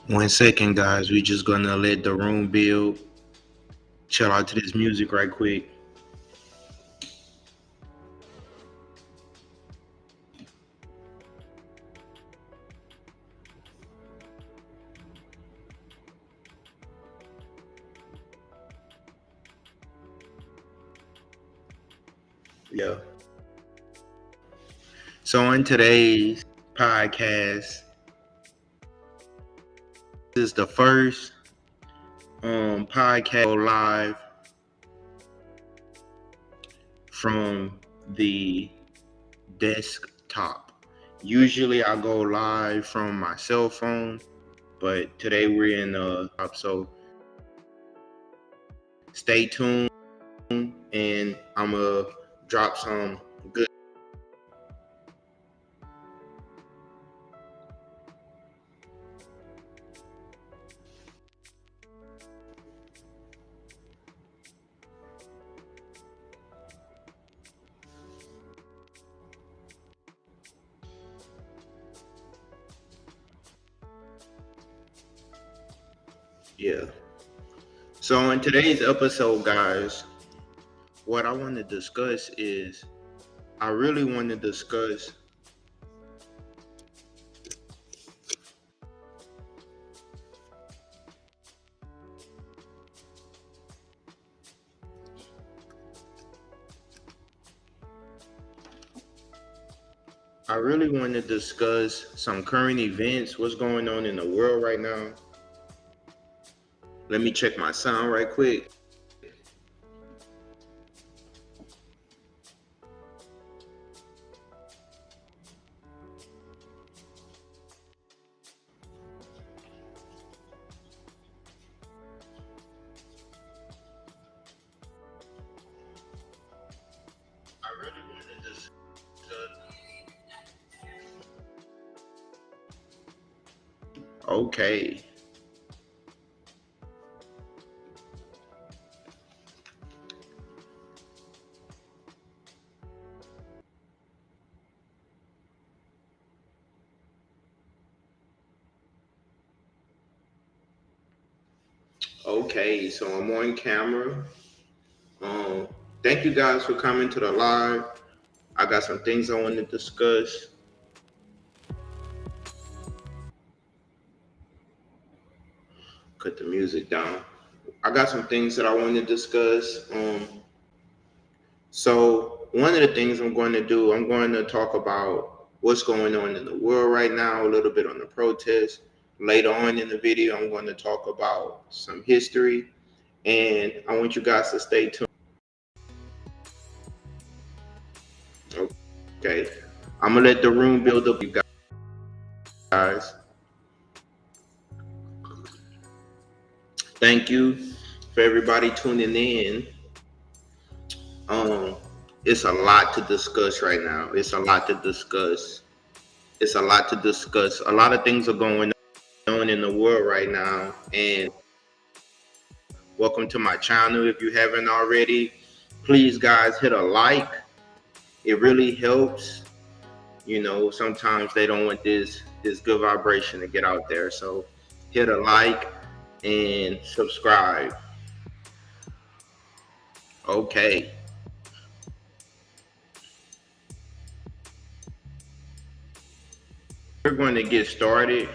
1 second, guys. We just gonna let the room build. Chill out to this music right quick. Yeah. So in today's podcast, this is the first podcast live from the desktop. Usually I go live from my cell phone, but today we're in the so stay tuned and I'm gonna drop some good. Yeah. So in today's episode, guys, what I want to discuss is I really want to discuss some current events, what's going on in the world right now. Let me check my sound right quick. I really want to discuss. Okay. Okay, so I'm on camera. Um, Thank you guys for coming to the live. I got some things I want to discuss. Cut the music down. I got some things that I want to discuss. So one of the things I'm going to do, I'm going to talk about what's going on in the world right now, a little bit on the protests. Later on in the video, I'm going to talk about some history, and I want you guys to stay tuned. Okay, I'm gonna let the room build up, you guys. Thank you for everybody tuning in. Um, it's a lot to discuss right now. It's a lot to discuss. It's a lot to discuss. A lot of things are going on in the world right now, and welcome to my channel. If you haven't already, please, guys, hit a like. It really helps. You know, sometimes they don't want this good vibration to get out there. So hit a like and subscribe. Okay. We're going to get started.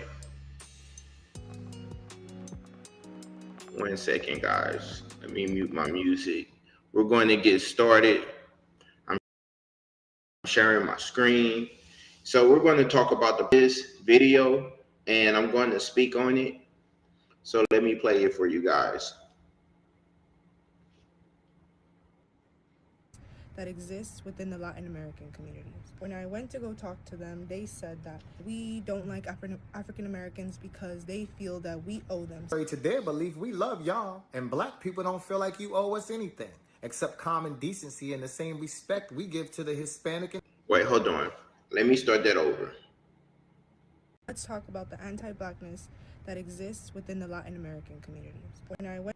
1 second, guys. Let me mute my music. We're going to get started. I'm sharing my screen. So we're going to talk about this video, and I'm going to speak on it. So let me play it for you guys. That exists within the Latin American communities. When I went to go talk to them, they said that we don't like African Americans because they feel that we owe them. To their belief, we love y'all, and black people don't feel like you owe us anything except common decency and the same respect we give to the Hispanic. Wait, hold on. Let me start that over. Let's talk about the anti-blackness that exists within the Latin American communities. When I went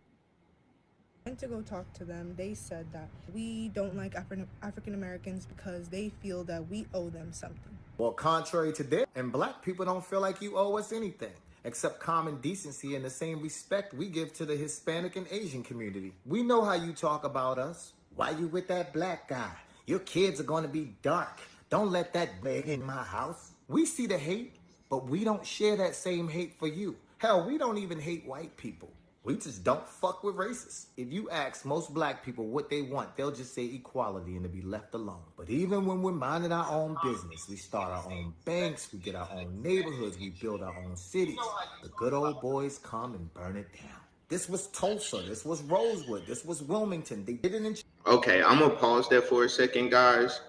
to go talk to them, they said that we don't like African Americans because they feel that we owe them something. Well, contrary to their, and black people don't feel like you owe us anything accept common decency and the same respect we give to the Hispanic and Asian community. We know how you talk about us. Why you with that black guy? Your kids are gonna be dark. Don't let that beg in my house. We see the hate, but we don't share that same hate for you. Hell, we don't even hate white people. We just don't fuck with racists. If you ask most black people what they want, they'll just say equality and to be left alone. But even when we're minding our own business, we start our own banks, we get our own neighborhoods, we build our own cities. The good old boys come and burn it down. This was Tulsa, this was Rosewood, this was Wilmington. They did it in... Okay, I'm gonna pause there for a second, guys.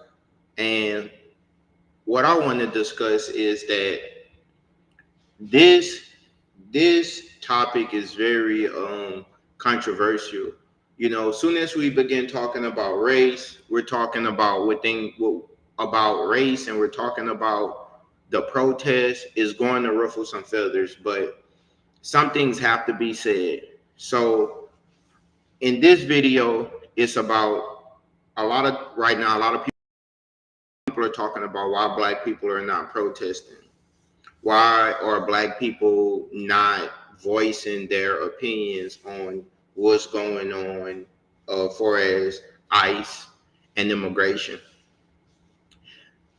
And what I want to discuss is that this topic is very controversial. You know, as soon as we begin talking about race, we're talking about about race, and we're talking about the protest is going to ruffle some feathers, but some things have to be said. So in this video, it's about a lot of people are talking about why black people are not protesting. Why are black people not voicing their opinions on what's going on for as ICE and immigration?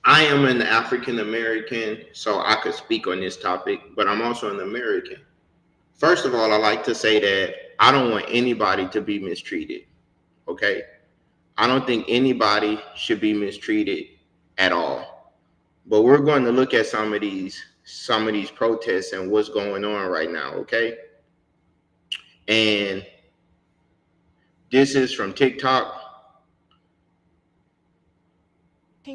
I am an African American, so I could speak on this topic, but I'm also an American. First of all, I like to say that I don't want anybody to be mistreated. Okay? I don't think anybody should be mistreated at all. But we're going to look at some of these protests and what's going on right now, okay? And this is from TikTok.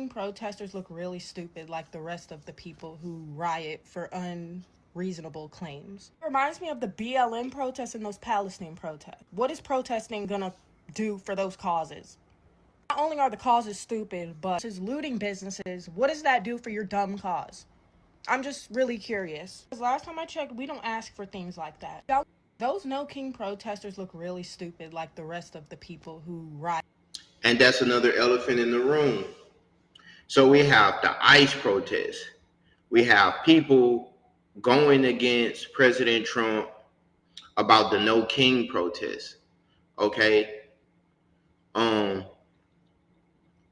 Protesters look really stupid like the rest of the people who riot for unreasonable claims. It reminds me of the BLM protests and those Palestine protests. What is protesting gonna do for those causes? Not only are the causes stupid, but is looting businesses. What does that do for your dumb cause? I'm just really curious. Because last time I checked, we don't ask for things like that. Those No King protesters look really stupid like the rest of the people who riot. And that's another elephant in the room. So we have the ICE protests. We have people going against President Trump about the No King protests. Okay. I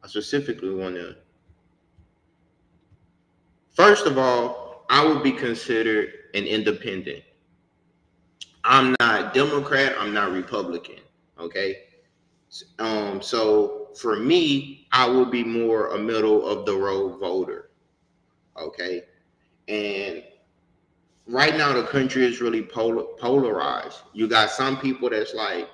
specifically want to. First of all, I would be considered an independent. I'm not Democrat. I'm not Republican. Okay. So for me, I would be more a middle of the road voter. Okay. And right now, the country is really polarized. You got some people that's like,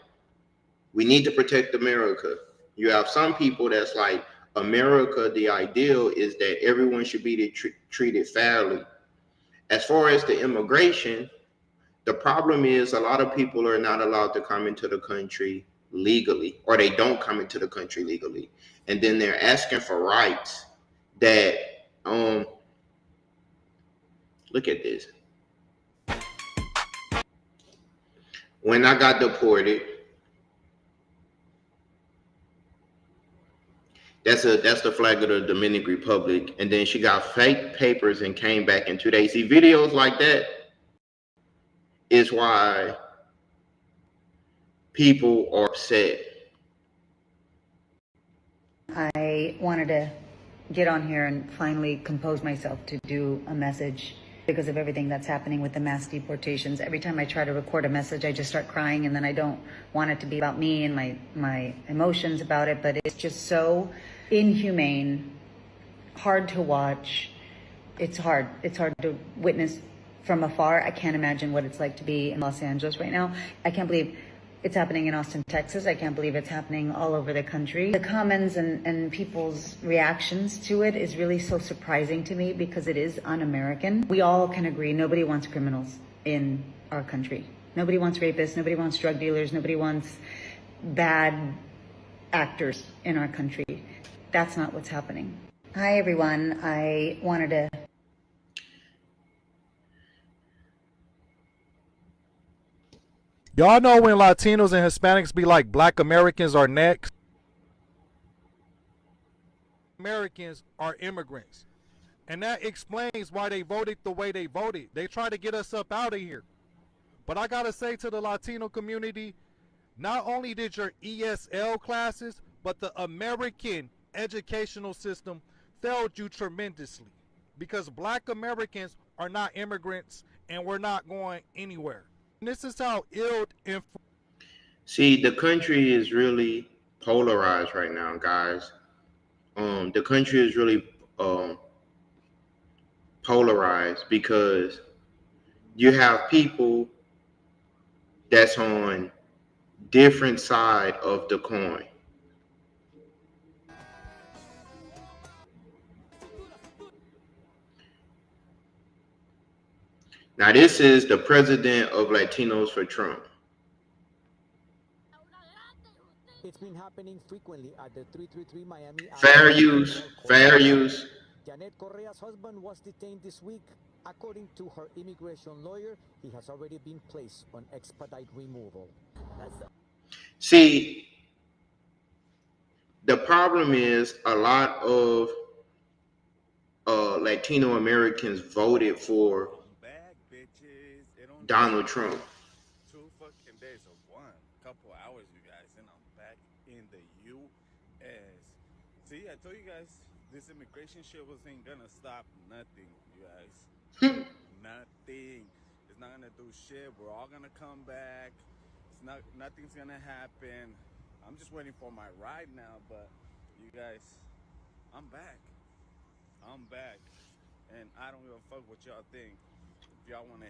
we need to protect America. You have some people that's like, America, the ideal is that everyone should be treated fairly. As far as the immigration, the problem is a lot of people are not allowed to come into the country legally, or they don't come into the country legally. And then they're asking for rights that, look at this. When I got deported, that's the flag of the Dominican Republic. And then she got fake papers and came back in 2 days. See, videos like that is why people are upset. I wanted to get on here and finally compose myself to do a message because of everything that's happening with the mass deportations. Every time I try to record a message, I just start crying, and then I don't want it to be about me and my emotions about it, but it's just so inhumane, hard to watch. It's hard to witness from afar. I can't imagine what it's like to be in Los Angeles right now. I can't believe it's happening in Austin, Texas. I can't believe it's happening all over the country. The comments and people's reactions to it is really so surprising to me because it is un-American. We all can agree nobody wants criminals in our country. Nobody wants rapists, nobody wants drug dealers, nobody wants bad actors in our country. That's not what's happening. Hi everyone, I wanted to... Y'all know when Latinos and Hispanics be like, Black Americans are next? Americans are immigrants. And that explains why they voted the way they voted. They try to get us up out of here. But I gotta say to the Latino community, not only did your ESL classes, but the American educational system failed you tremendously. Because black Americans are not immigrants and we're not going anywhere. And this is how ill informed. See, the country is really polarized right now, guys. The country is really um, polarized because you have people that's on different side of the coin. Now, this is the president of Latinos for Trump. It's been happening frequently at the 333 Miami Fair Avenue use, Hotel fair courthouse. use. Janet Correa's husband was detained this week. According to her immigration lawyer, he has already been placed on expedite removal. See, the problem is a lot of Latino Americans voted for I'm back, bitches. It only Donald took Trump. 2 fucking days of one, couple hours, you guys, and I'm back in the U.S. See, I told you guys this immigration shit wasn't gonna stop nothing, you guys. Nothing. It's not gonna do shit. We're all gonna come back. Nothing's gonna happen. I'm just waiting for my ride now, but you guys, I'm back. I'm back, and I don't give a fuck what y'all think. If y'all wanna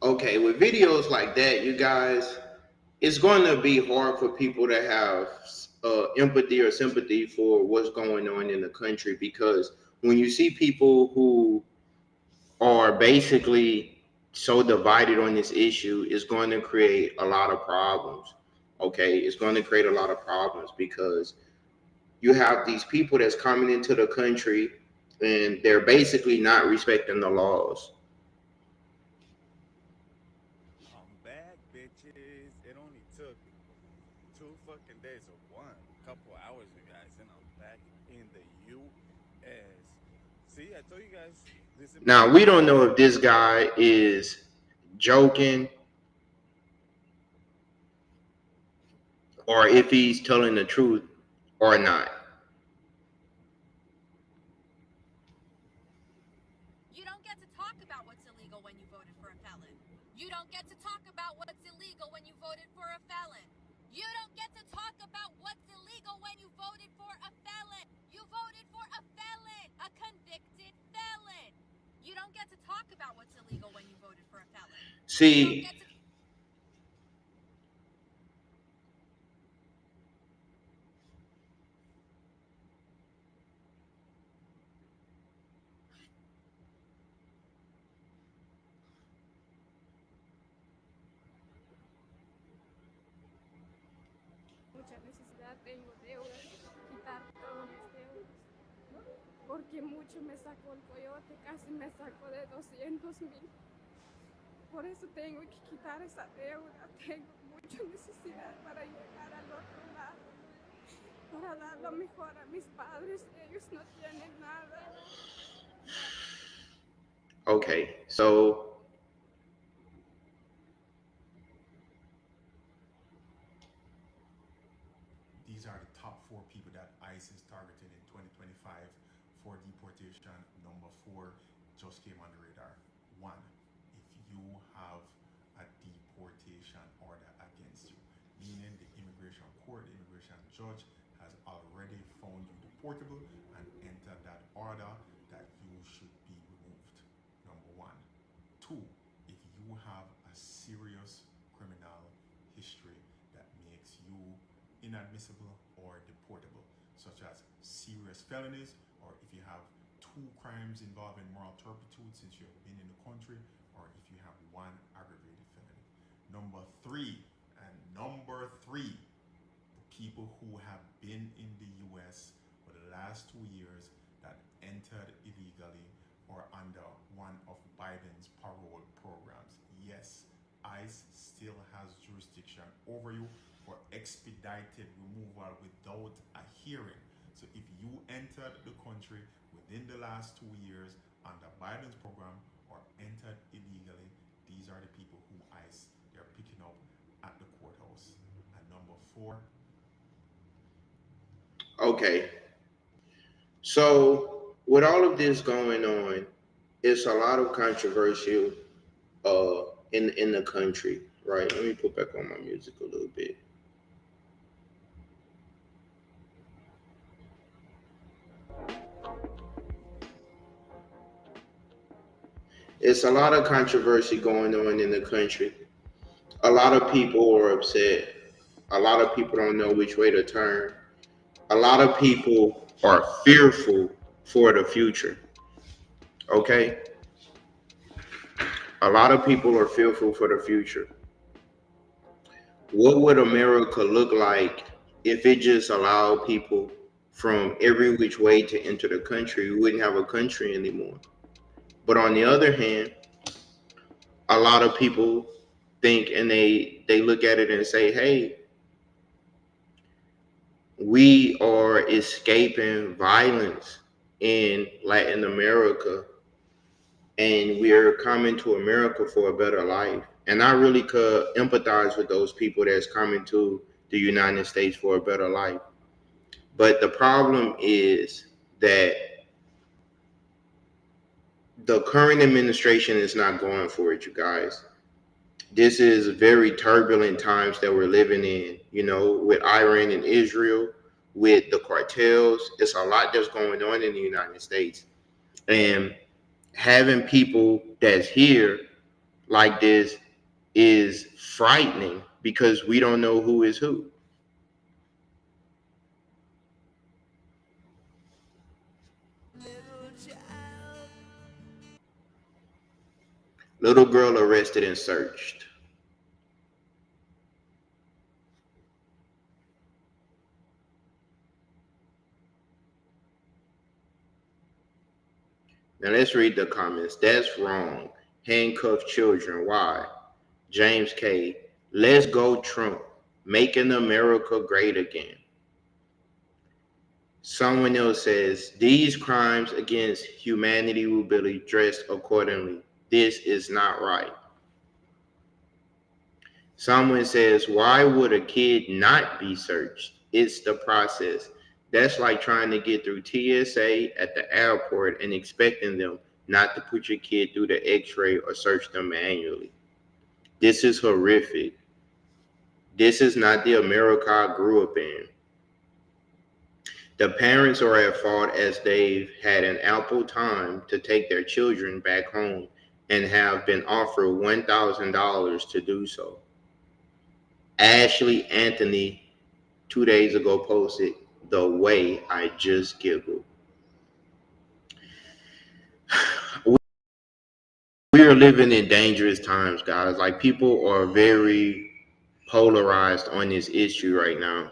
Okay, with videos like that, you guys, it's going to be hard for people to have empathy or sympathy for what's going on in the country because when you see people who are basically so divided on this issue, it's going to create a lot of problems. Okay, it's going to create a lot of problems because you have these people that's coming into the country and they're basically not respecting the laws. I'm back, bitches. It only took 2 fucking days of one, couple hours, you guys, and I'm back in the U.S. See, I told you guys this Now, we immigration don't shit. know if this guy is joking or if he's telling the truth or not. You don't get to talk about what's illegal when you voted for a felon. You don't get to talk about what's illegal when you voted for a felon. You don't get to talk about what's illegal when you voted for a felon. You voted for a felon, a convicted felon. You don't get to talk about what's illegal when you voted for a felon. You don't See, get to mucha necesidad, tengo deudas, quitar todos mis deudas, porque mucho me sacó el coyote, casi me sacó de 200,000. Por eso tengo que quitar esa deuda, tengo mucha necesidad para llegar al otro lado, para dar lo mejor a mis padres, ellos no tienen nada. okay, so These are the top 4 people that ICE is targeting in 2025 for deportation. Number 4 just came on the radar. 1, if you have a deportation order against you, meaning the immigration court, the immigration judge has already found you deportable and entered that order that you should be removed. Number 1. 2, if you have a serious criminal history that makes you inadmissible or deportable, such as serious felonies, or if you have 2 crimes involving moral turpitude since you have been in the country, or if you have 1 aggravated felony. Number 3, and number 3, the people who have been in the US for the last 2 years that entered illegally or under one of Biden's parole programs. Yes, ICE still has jurisdiction over you for expedited removal without a hearing. So if you entered the country within the last 2 years under Biden's program or entered illegally, these are the people who ICE they're picking up at the courthouse. And number four, Okay. So with all of this going on, it's a lot of controversial in the country, right? Let me put back on my music a little bit. It's a lot of controversy going on in the country. A lot of people are upset. A lot of people don't know which way to turn. A lot of people are fearful for the future. Okay? A lot of people are fearful for the future. What would America look like if it just allowed people from every which way to enter the country? We wouldn't have a country anymore. But on the other hand, a lot of people think and they look at it and say, hey, we are escaping violence in Latin America and we're coming to America for a better life. And I really could empathize with those people that's coming to the United States for a better life. But the problem is that the current administration is not going for it, you guys. This is very turbulent times that we're living in, you know, with Iran and Israel, with the cartels. It's a lot that's going on in the United States. And having people that's here like this is frightening because we don't know who is who. Little girl arrested and searched. Now let's read the comments. That's wrong. Handcuff children. Why? James K. Let's go Trump. Making America great again. Someone else says these crimes against humanity will be addressed accordingly. This is not right. Someone says, why would a kid not be searched? It's the process. That's like trying to get through TSA at the airport and expecting them not to put your kid through the x-ray or search them manually. This is horrific. This is not the America I grew up in. The parents are at fault as they've had an ample time to take their children back home and have been offered $1,000 to do so. Ashley Anthony 2 days ago posted, the way I just giggled. We are living in dangerous times, guys. Like people are very polarized on this issue right now.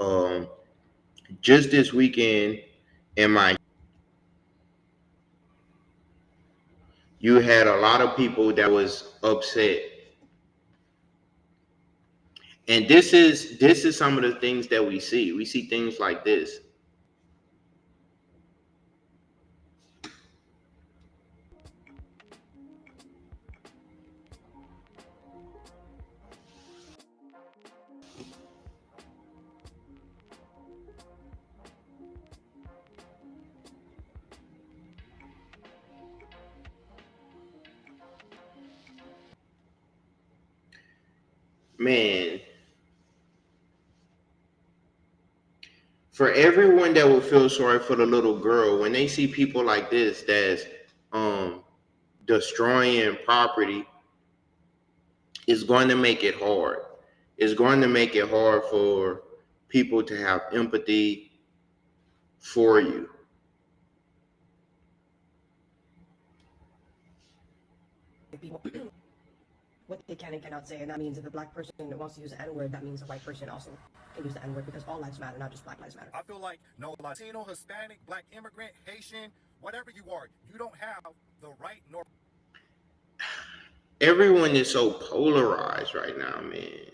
Um, just this weekend in my you had a lot of people that was upset. And this is some of the things that we see. We see things like this. Man, for everyone that will feel sorry for the little girl when they see people like this that's um destroying property, it's going to make it hard. It's going to make it hard for people to have empathy for you. People what they can and cannot say, and that means if a black person wants to use the N-word, that means a white person also can use the N-word because all lives matter, not just black lives matter. I feel like no Latino, Hispanic, black immigrant, Haitian, whatever you are, you don't have the right nor Everyone is so polarized right now, man.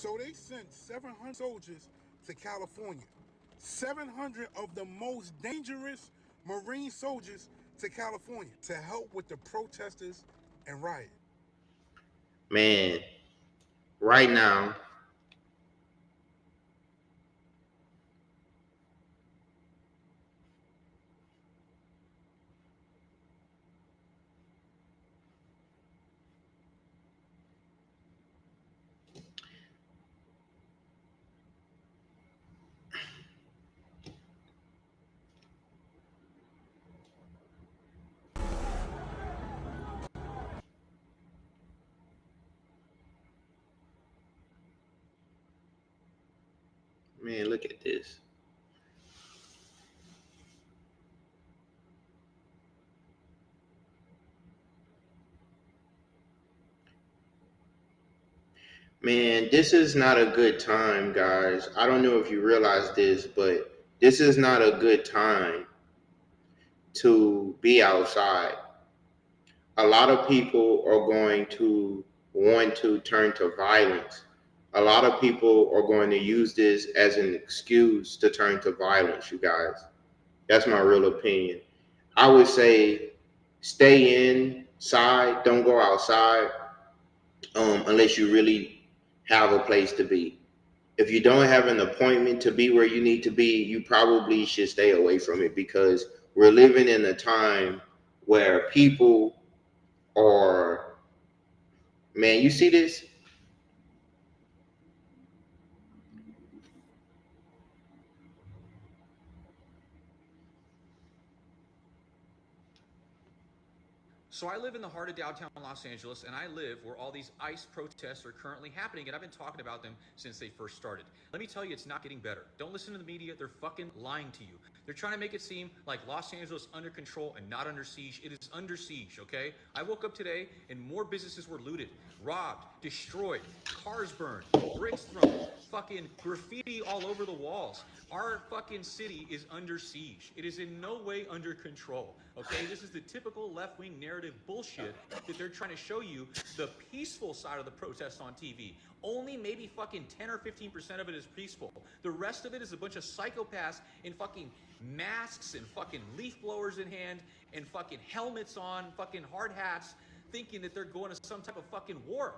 So they sent 700 soldiers to California. 700 of the most dangerous Marine soldiers to California to help with the protesters and riot. Man, right now, man, look at this. Man, this is not a good time, guys. I don't know if you realize this, but this is not a good time to be outside. A lot of people are going to want to turn to violence. A lot of people are going to use this as an excuse to turn to violence, you guys. That's my real opinion. I would say stay inside, don't go outside unless you really have a place to be. If you don't have an appointment to be where you need to be, you probably should stay away from it because we're living in a time where people are, man, you see this? So I live in the heart of downtown Los Angeles, and I live where all these ICE protests are currently happening, and I've been talking about them since they first started. Let me tell you, it's not getting better. Don't listen to the media. They're fucking lying to you. They're trying to make it seem like Los Angeles is under control and not under siege. It is under siege, okay? I woke up today, and more businesses were looted, robbed, destroyed, cars burned, bricks thrown, fucking graffiti all over the walls. Our fucking city is under siege. It is in no way under control, okay? This is the typical left-wing narrative bullshit that they're trying to show you the peaceful side of the protest on TV. Only maybe fucking 10 or 15% of it is peaceful. The rest of it is a bunch of psychopaths in fucking masks and fucking leaf blowers in hand and fucking helmets on, fucking hard hats, thinking that they're going to some type of fucking war.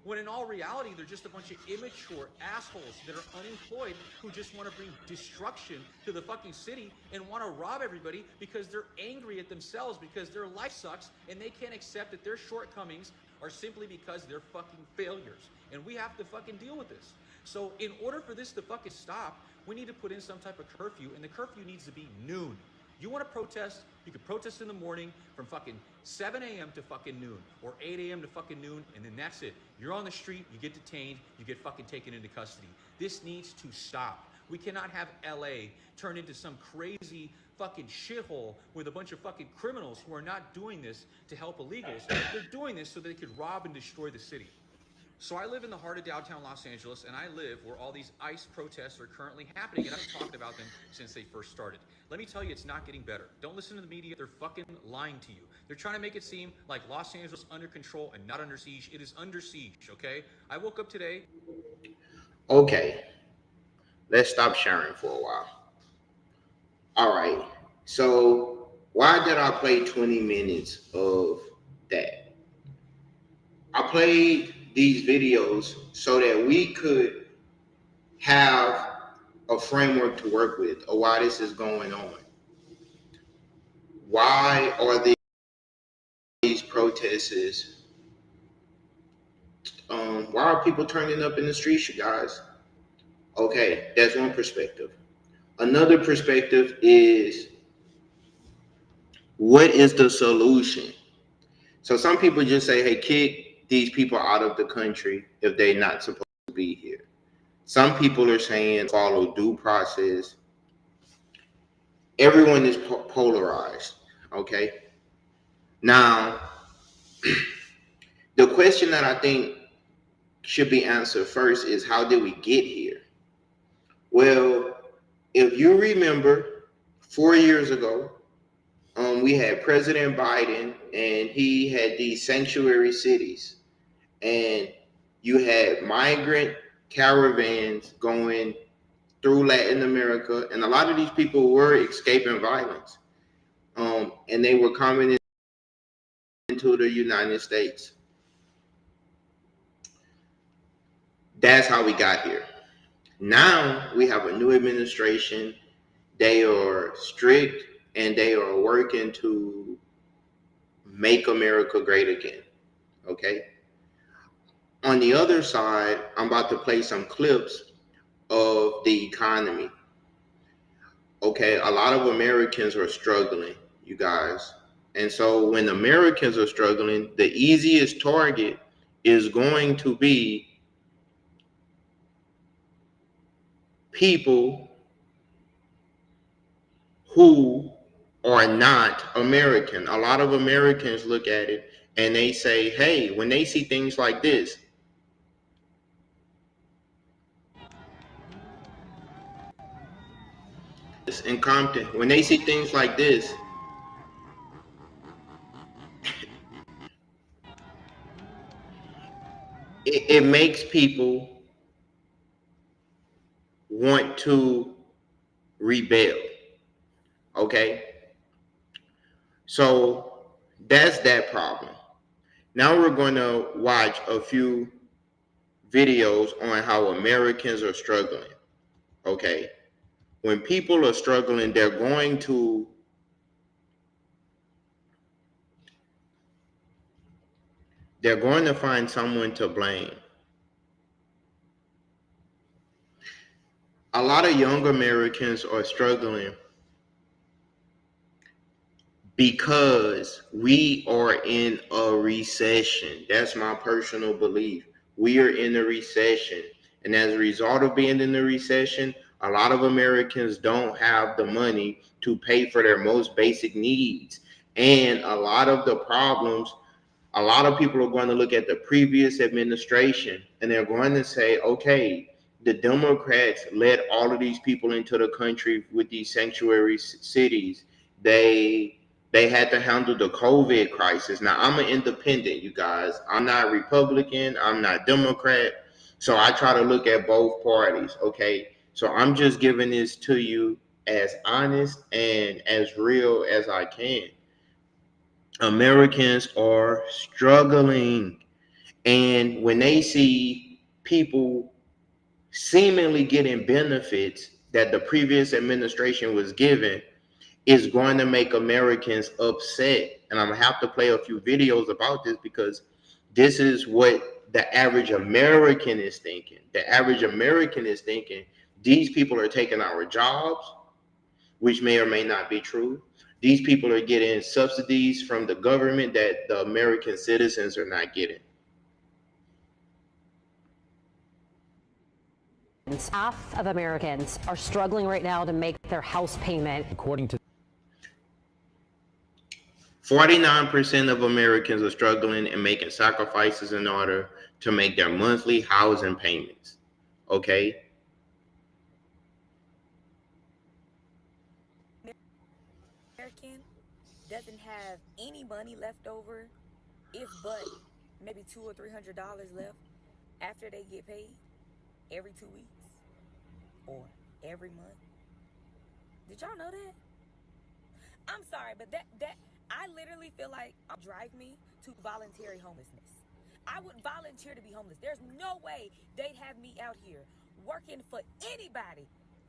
When in all reality, they're just a bunch of immature assholes that are unemployed who just want to bring destruction to the fucking city and want to rob everybody because they're angry at themselves because their life sucks and they can't accept that their shortcomings are simply because they're fucking failures. And we have to fucking deal with this. So in order for this to fucking stop, we need to put in some type of curfew, and the curfew needs to be noon. You want to protest, you can protest in the morning from fucking 7 a.m. to fucking noon, or 8 a.m. to fucking noon, and then that's it. You're on the street, you get detained, you get fucking taken into custody. This needs to stop. We cannot have LA turn into some crazy fucking shithole with a bunch of fucking criminals who are not doing this to help illegals. They're doing this so they could rob and destroy the city. So I live in the heart of downtown Los Angeles, and I live where all these ICE protests are currently happening, and I've been talking about them since they first started. Let me tell you, it's not getting better. Don't listen to the media. They're fucking lying to you. They're trying to make it seem like Los Angeles is under control and not under siege. It is under siege, okay? I woke up today. Okay, let's stop sharing for a while. All right, so why did I play 20 minutes of that? I played these videos so that we could have a framework to work with of why this is going on. Why are these protests? Why are people turning up in the streets, you guys? Okay, that's one perspective. Another perspective is what is the solution? So some people just say, hey, kick these people out of the country if they're not supposed to be here. Some people are saying follow due process. Everyone is polarized, okay? Now, the question that I think should be answered first is how did we get here? Well, if you remember 4 years ago, we had President Biden and he had these sanctuary cities and you had migrant caravans going through Latin America, and a lot of these people were escaping violence, and they were coming into the United States. That's how we got here. Now we have a new administration. They are strict and they are working to make America great again. Okay. On the other side, I'm about to play some clips of the economy. Okay. A lot of Americans are struggling, you guys. And so when Americans are struggling, the easiest target is going to be people who are not American. A lot of Americans look at it and they say, hey, when they see things like this, in Compton, when they see things like this, it makes people want to rebel. Okay. So that's that problem. Now we're going to watch a few videos on how Americans are struggling. Okay. When people are struggling, they're going to find someone to blame. A lot of young Americans are struggling because we are in a recession. That's my personal belief. We are in a recession. And as a result of being in the recession, a lot of Americans don't have the money to pay for their most basic needs. And a lot of people are going to look at the previous administration and they're going to say, okay, the Democrats led all of these people into the country with these sanctuary cities. They they had to handle the COVID crisis. Now, I'm an independent, you guys. I'm not Republican. I'm not Democrat. So I try to look at both parties, okay? So I'm just giving this to you as honest and as real as I can. Americans are struggling. And when they see people seemingly getting benefits that the previous administration was given, it's going to make Americans upset. And I'm going to have to play a few videos about this because this is what the average American is thinking. The average American is thinking these people are taking our jobs, which may or may not be true. These people are getting subsidies from the government that the American citizens are not getting. Half of Americans are struggling right now to make their house payment. According to 49% of Americans are struggling and making sacrifices in order to make their monthly housing payments. Okay? American doesn't have any money left over, if but maybe $200 or $300 left after they get paid every 2 weeks or every month. Did y'all know that? I'm sorry, but that I literally feel like drive me to voluntary homelessness. I would volunteer to be homeless. There's no way they'd have me out here working for anybody,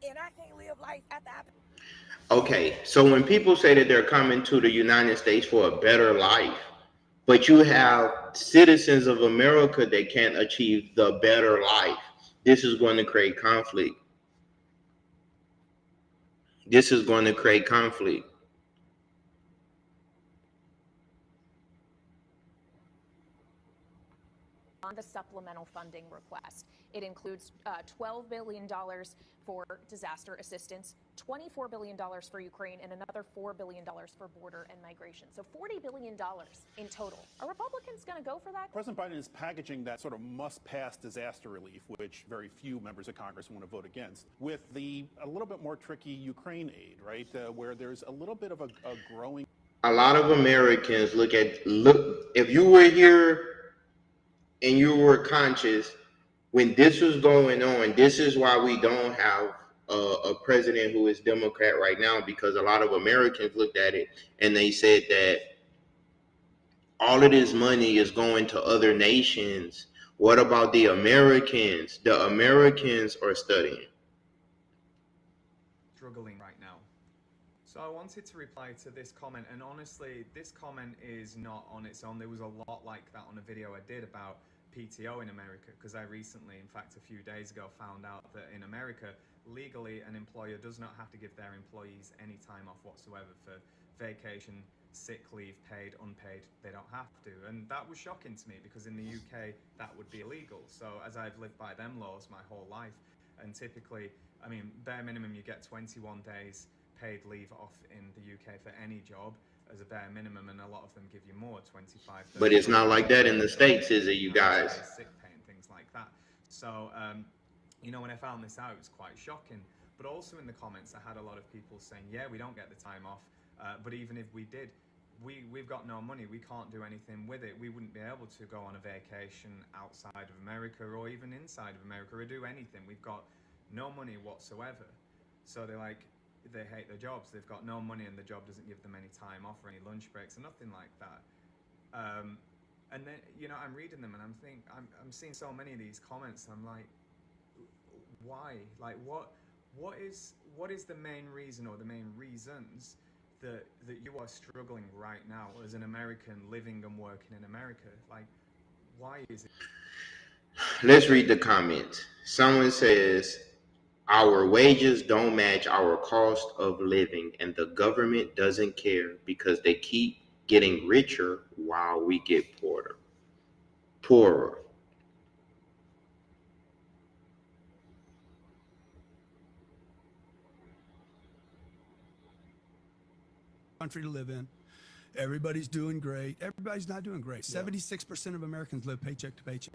and I can't live life after I. Okay, so when people say that they're coming to the United States for a better life, but you have citizens of America that can't achieve the better life, this is going to create conflict. This is going to create conflict. On the supplemental funding request. It includes $12 billion for disaster assistance, $24 billion for Ukraine, and another $4 billion for border and migration. So $40 billion in total. Are Republicans going to go for that? President Biden is packaging that sort of must-pass disaster relief, which very few members of Congress want to vote against, with the a little bit more tricky Ukraine aid, right, where there's a little bit of a growing. A lot of Americans look, if you were here and you were conscious, when this was going on, this is why we don't have a president who is Democrat right now, because a lot of Americans looked at it and they said that all of this money is going to other nations. What about the Americans? The Americans are studying. Struggling right now. So I wanted to reply to this comment, and honestly, this comment is not on its own. There was a lot like that on a video I did about PTO in America, because I recently, in fact a few days ago, found out that in America, legally an employer does not have to give their employees any time off whatsoever for vacation, sick leave, paid, unpaid. They don't have to. And that was shocking to me, because in the UK that would be illegal. So as I've lived by them laws my whole life, and typically, I mean, bare minimum you get 21 days paid leave off in the UK for any job as a bare minimum, and a lot of them give you more, 25. But it's not like that in the States, is it, you guys? Sick pay and things like that. So, you know, when I found this out, it was quite shocking. But also in the comments, I had a lot of people saying, yeah, we don't get the time off, but even if we did, we've got no money, we can't do anything with it. We wouldn't be able to go on a vacation outside of America or even inside of America or do anything. We've got no money whatsoever. So they're like, they hate their jobs. They've got no money and the job doesn't give them any time off or any lunch breaks or nothing like that. And then, you know, I'm reading them and I'm seeing so many of these comments. I'm like, why? Like, what is the main reason or the main reasons that you are struggling right now as an American living and working in America? Like, why is it? Let's read the comments. Someone says, our wages don't match our cost of living, and the government doesn't care because they keep getting richer while we get poorer. Country to live in. Everybody's doing great. Everybody's not doing great. 76% of Americans live paycheck to paycheck.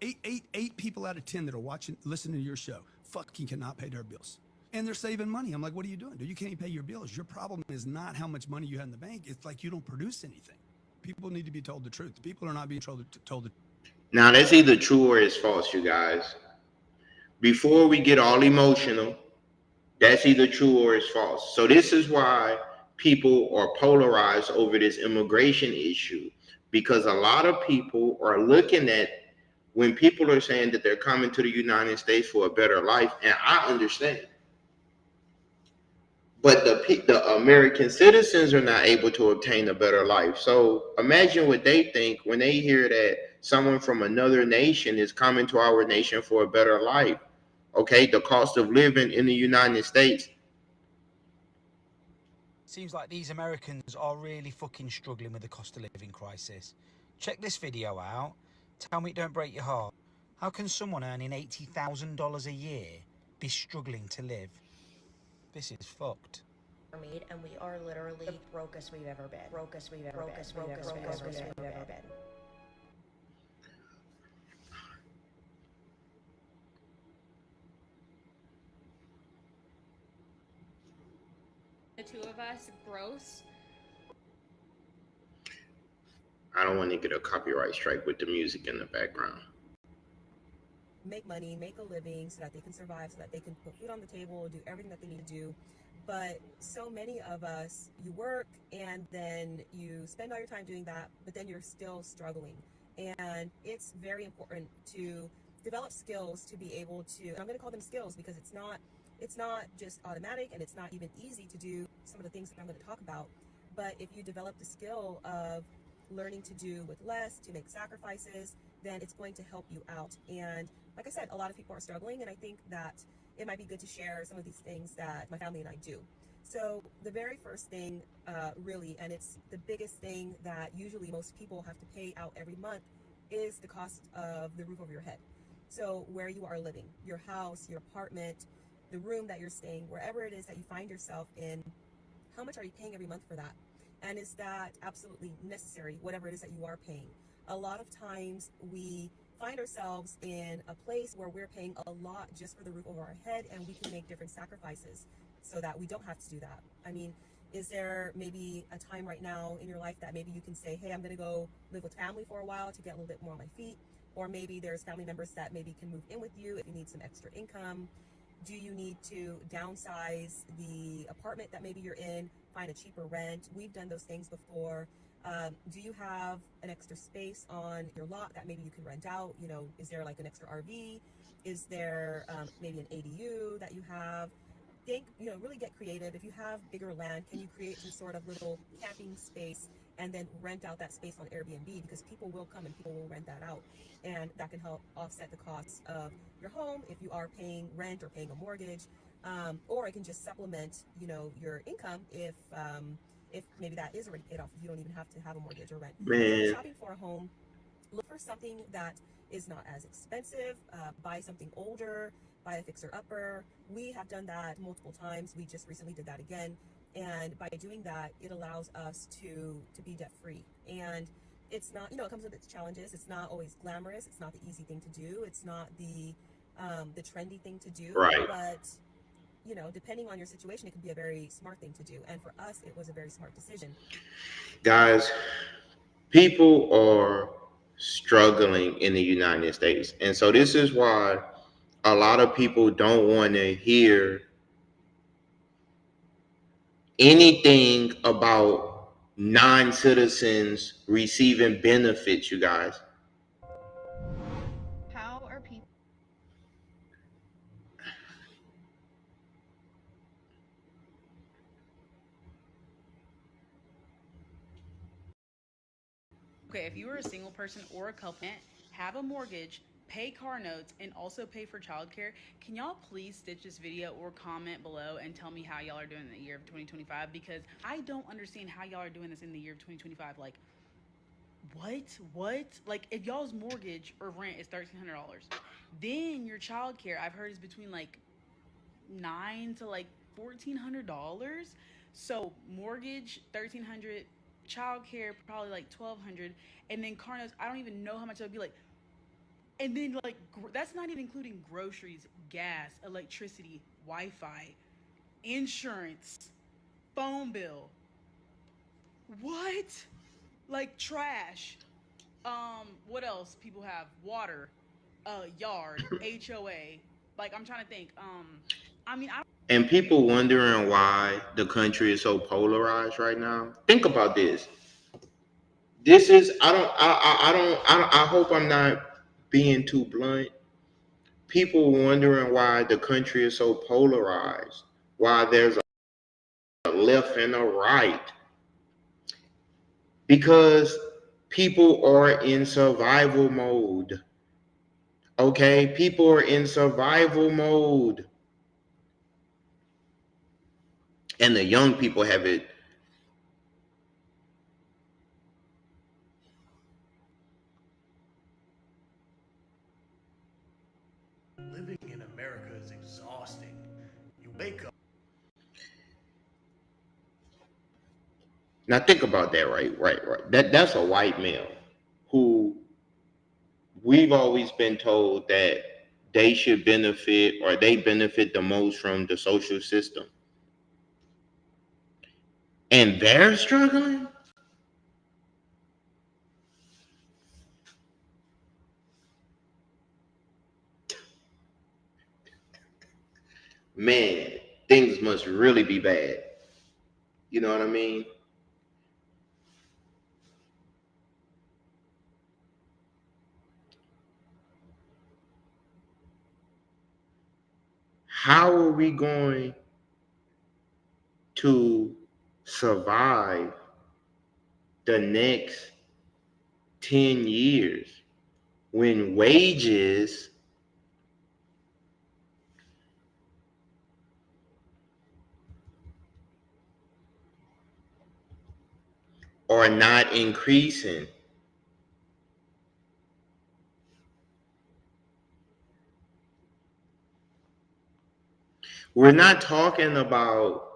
Eight people out of 10 that are listening to your show fucking cannot pay their bills. And they're saving money. I'm like, what are you doing, dude? You can't even pay your bills. Your problem is not how much money you have in the bank. It's like you don't produce anything. People need to be told the truth. People are not being told the truth. Now, that's either true or it's false, you guys. Before we get all emotional, that's either true or it's false. So this is why people are polarized over this immigration issue, because a lot of people are looking at when people are saying that they're coming to the United States for a better life, and I understand. But the American citizens are not able to obtain a better life. So imagine what they think when they hear that someone from another nation is coming to our nation for a better life. Okay, the cost of living in the United States. Seems like these Americans are really fucking struggling with the cost of living crisis. Check this video out. Tell me it don't break your heart. How can someone earning $80,000 a year be struggling to live? This is fucked. And we are literally the brokest we've ever been. Brokest we've ever been. The two of us gross. I don't want to get a copyright strike with the music in the background. Make money, make a living so that they can survive, so that they can put food on the table, do everything that they need to do. But so many of us, you work and then you spend all your time doing that, but then you're still struggling. And it's very important to develop skills to be able to, and I'm going to call them skills because it's not just automatic and it's not even easy to do some of the things that I'm going to talk about. But if you develop the skill of learning to do with less, to make sacrifices, then it's going to help you out. And like I said, a lot of people are struggling, and I think that it might be good to share some of these things that my family and I do. So the very first thing, really, and it's the biggest thing that usually most people have to pay out every month, is the cost of the roof over your head. So where you are living, your house, your apartment, the room that you're staying, wherever it is that you find yourself in, how much are you paying every month for that? And is that absolutely necessary, whatever it is that you are paying? A lot of times we find ourselves in a place where we're paying a lot just for the roof over our head, and we can make different sacrifices so that we don't have to do that. I mean, is there maybe a time right now in your life that maybe you can say, hey, I'm going to go live with family for a while to get a little bit more on my feet? Or maybe there's family members that maybe can move in with you if you need some extra income. Do you need to downsize the apartment that maybe you're in, find a cheaper rent? We've done those things before. Do you have an extra space on your lot that maybe you can rent out? You know, is there like an extra RV? Is there maybe an ADU that you have? Think, you know, really get creative. If you have bigger land, can you create some sort of little camping space and then rent out that space on Airbnb? Because people will come and people will rent that out. And that can help offset the costs of your home if you are paying rent or paying a mortgage. Or it can just supplement, you know, your income if maybe that is already paid off. If you don't even have to have a mortgage or rent. If you're Man, shopping for a home, look for something that is not as expensive. Buy something older, buy a fixer-upper. We have done that multiple times. We just recently did that again. And by doing that, it allows us to be debt-free. And it's not, you know, it comes with its challenges. It's not always glamorous. It's not the easy thing to do. It's not the trendy thing to do. right. But, you know, depending on your situation, it can be a very smart thing to do. And for us, it was a very smart decision. Guys, people are struggling in the United States. And so this is why a lot of people don't want to hear anything about non-citizens receiving benefits, you guys. How are people? Okay, if you are a single person or a couple, have a mortgage, pay car notes, and also pay for childcare, can y'all please stitch this video or comment below and tell me how y'all are doing in the year of 2025? Because I don't understand how y'all are doing this in the year of 2025. Like, what? Like, if y'all's mortgage or rent is $1,300, then your childcare I've heard is between like $9 to like $1,400. So mortgage 1,300, childcare probably like 1,200, and then car notes. I don't even know how much it would be like. And then like that's not even including groceries, gas, electricity, Wi-Fi, insurance, phone bill. What? Like trash. What else? People have water, yard, HOA. Like I'm trying to think. I mean, I don't. And people wondering why the country is so polarized right now. Think about this. This is I hope I'm not being too blunt. People wondering why the country is so polarized, why there's a left and a right. Because people are in survival mode. Okay? People are in survival mode. And the young people have it. Living in America is exhausting. You wake up. Now think about that, right. That's a white male who we've always been told that they should benefit or they benefit the most from the social system. And they're struggling? Man, things must really be bad. You know what I mean? How are we going to survive the next 10 years when wages are not increasing? We're not talking about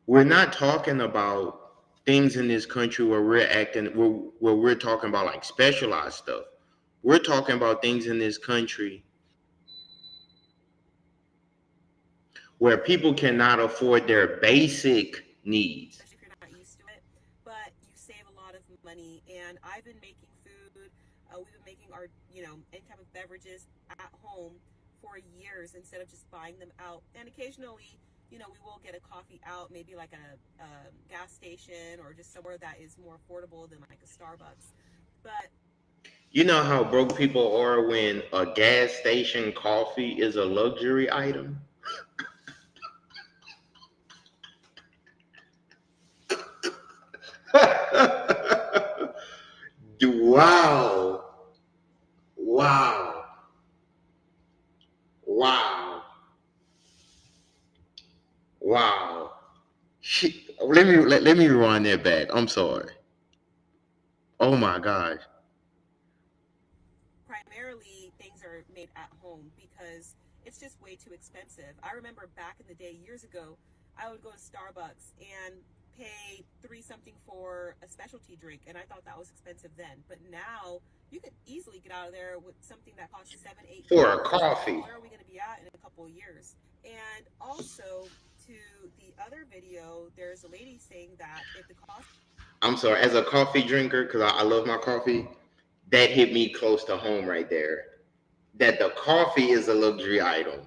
we're not talking about things in this country where where we're talking about like specialized stuff. We're talking about things in this country where people cannot afford their basic needs. Especially if you're not used to it, but you save a lot of money, and I've been making food. We've been making our, any type of beverages at home for years instead of just buying them out. And occasionally, we will get a coffee out, maybe like a gas station or just somewhere that is more affordable than like a Starbucks. But You know how broke people are when a gas station coffee is a luxury item? Wow. Wow. Wow. Wow. Let me rewind that back. I'm sorry. Oh my gosh. primarily things are made at home because it's just way too expensive. I remember back in the day, years ago, I would go to Starbucks and pay three something for a specialty drink, and I thought that was expensive then. But now you could easily get out of there with something that costs seven, $8. For a coffee. Where are we going to be at in a couple of years? And also, to the other video, there's a lady saying that if the cost. I'm sorry. As a coffee drinker, because I love my coffee, that hit me close to home right there. That the coffee is a luxury item.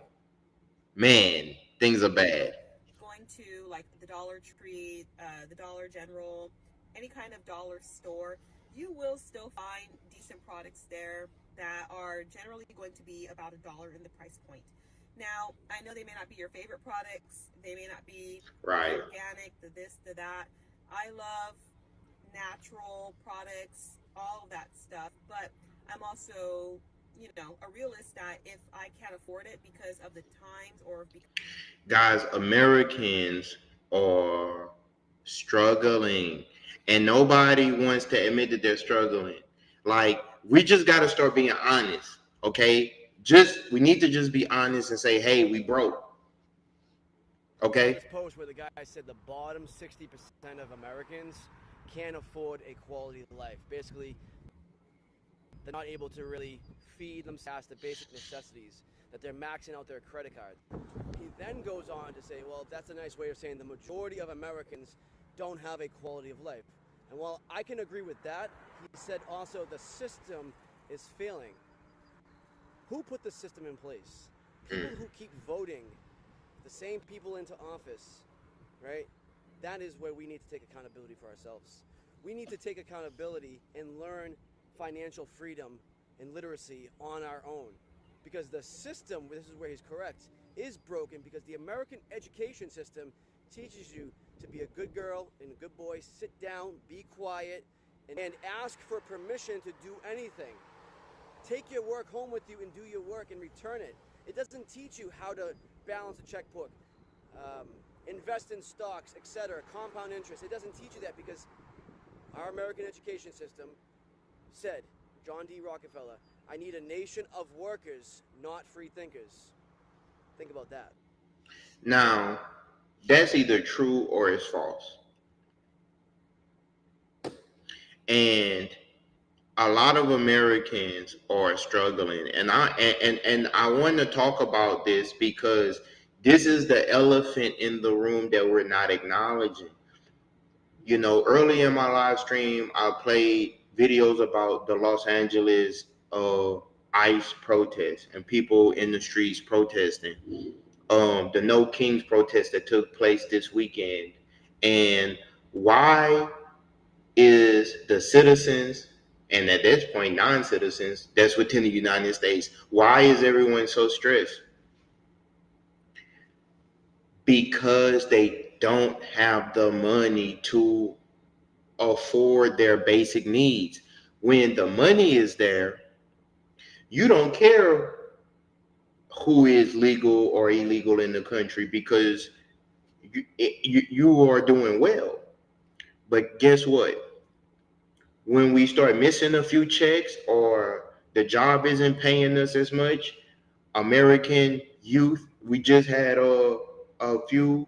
Man, things are bad. Going to like the Dollar Tree, the Dollar General, any kind of dollar store, you will still find decent products there that are generally going to be about $1 in the price point. Now, I know they may not be your favorite products, they may not be Right. organic, the this, the that. I love natural products, all of that stuff, but I'm also, a realist that if I can't afford it because of the times or because Guys, Americans are struggling, and nobody wants to admit that they're struggling. Like, we just got to start being honest, okay? We need to just be honest and say, hey, we broke. Okay? This post where the guy said the bottom 60% of Americans can't afford a quality life. Basically, they're not able to really feed themselves the basic necessities, that they're maxing out their credit card. He then goes on to say, well, that's a nice way of saying the majority of Americans don't have a quality of life. And while I can agree with that, he said also the system is failing. Who put the system in place? People who keep voting the same people into office, right? That is where we need to take accountability for ourselves. We need to take accountability and learn financial freedom and literacy on our own. Because the system, this is where he's correct, is broken because the American education system teaches you to be a good girl and a good boy, sit down, be quiet, and ask for permission to do anything. Take your work home with you and do your work and return it. It doesn't teach you how to balance a checkbook, invest in stocks, etc., compound interest. It doesn't teach you that because our American education system said, John D. Rockefeller, I need a nation of workers, not free thinkers. Think about that. Now, that's either true or it's false. And a lot of Americans are struggling, and I want to talk about this because this is the elephant in the room that we're not acknowledging. Early in my live stream, I played videos about the Los Angeles ICE protests and people in the streets protesting. The No Kings protest that took place this weekend, and why is the citizens, and at this point non-citizens that's within the United States, why is everyone so stressed? Because they don't have the money to afford their basic needs. When the money is there, you don't care who is legal or illegal in the country because you are doing well. But guess what? When we start missing a few checks or the job isn't paying us as much, American youth, we just had a few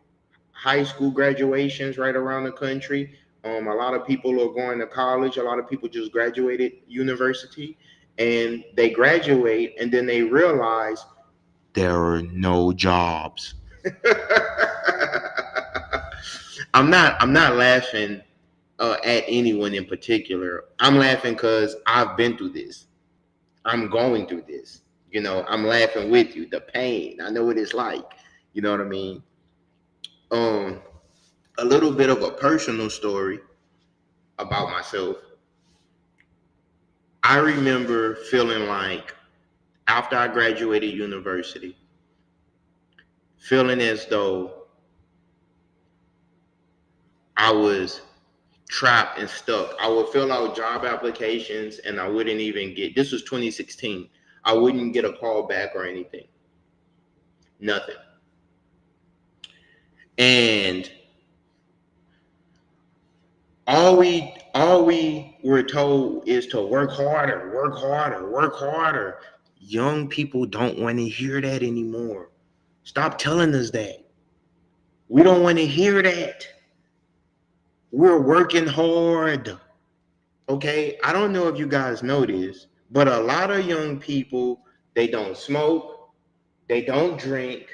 high school graduations right around the country. A lot of people are going to college. A lot of people just graduated university, and they graduate and then they realize there are no jobs. I'm not laughing at anyone in particular. I'm laughing because I've been through this. I'm going through this. I'm laughing with you. The pain. I know what it's like. You know what I mean? Um, a little bit of a personal story about myself. I remember feeling like after I graduated university, feeling as though I was trapped and stuck. I would fill out job applications and I wouldn't even get, this was 2016. I wouldn't get a call back or anything. Nothing. And all we were told is to work harder, work harder, work harder. Young people don't want to hear that anymore. Stop telling us that. We don't want to hear that. We're working hard. Okay? I don't know if you guys know this, but a lot of young people, they don't smoke, they don't drink,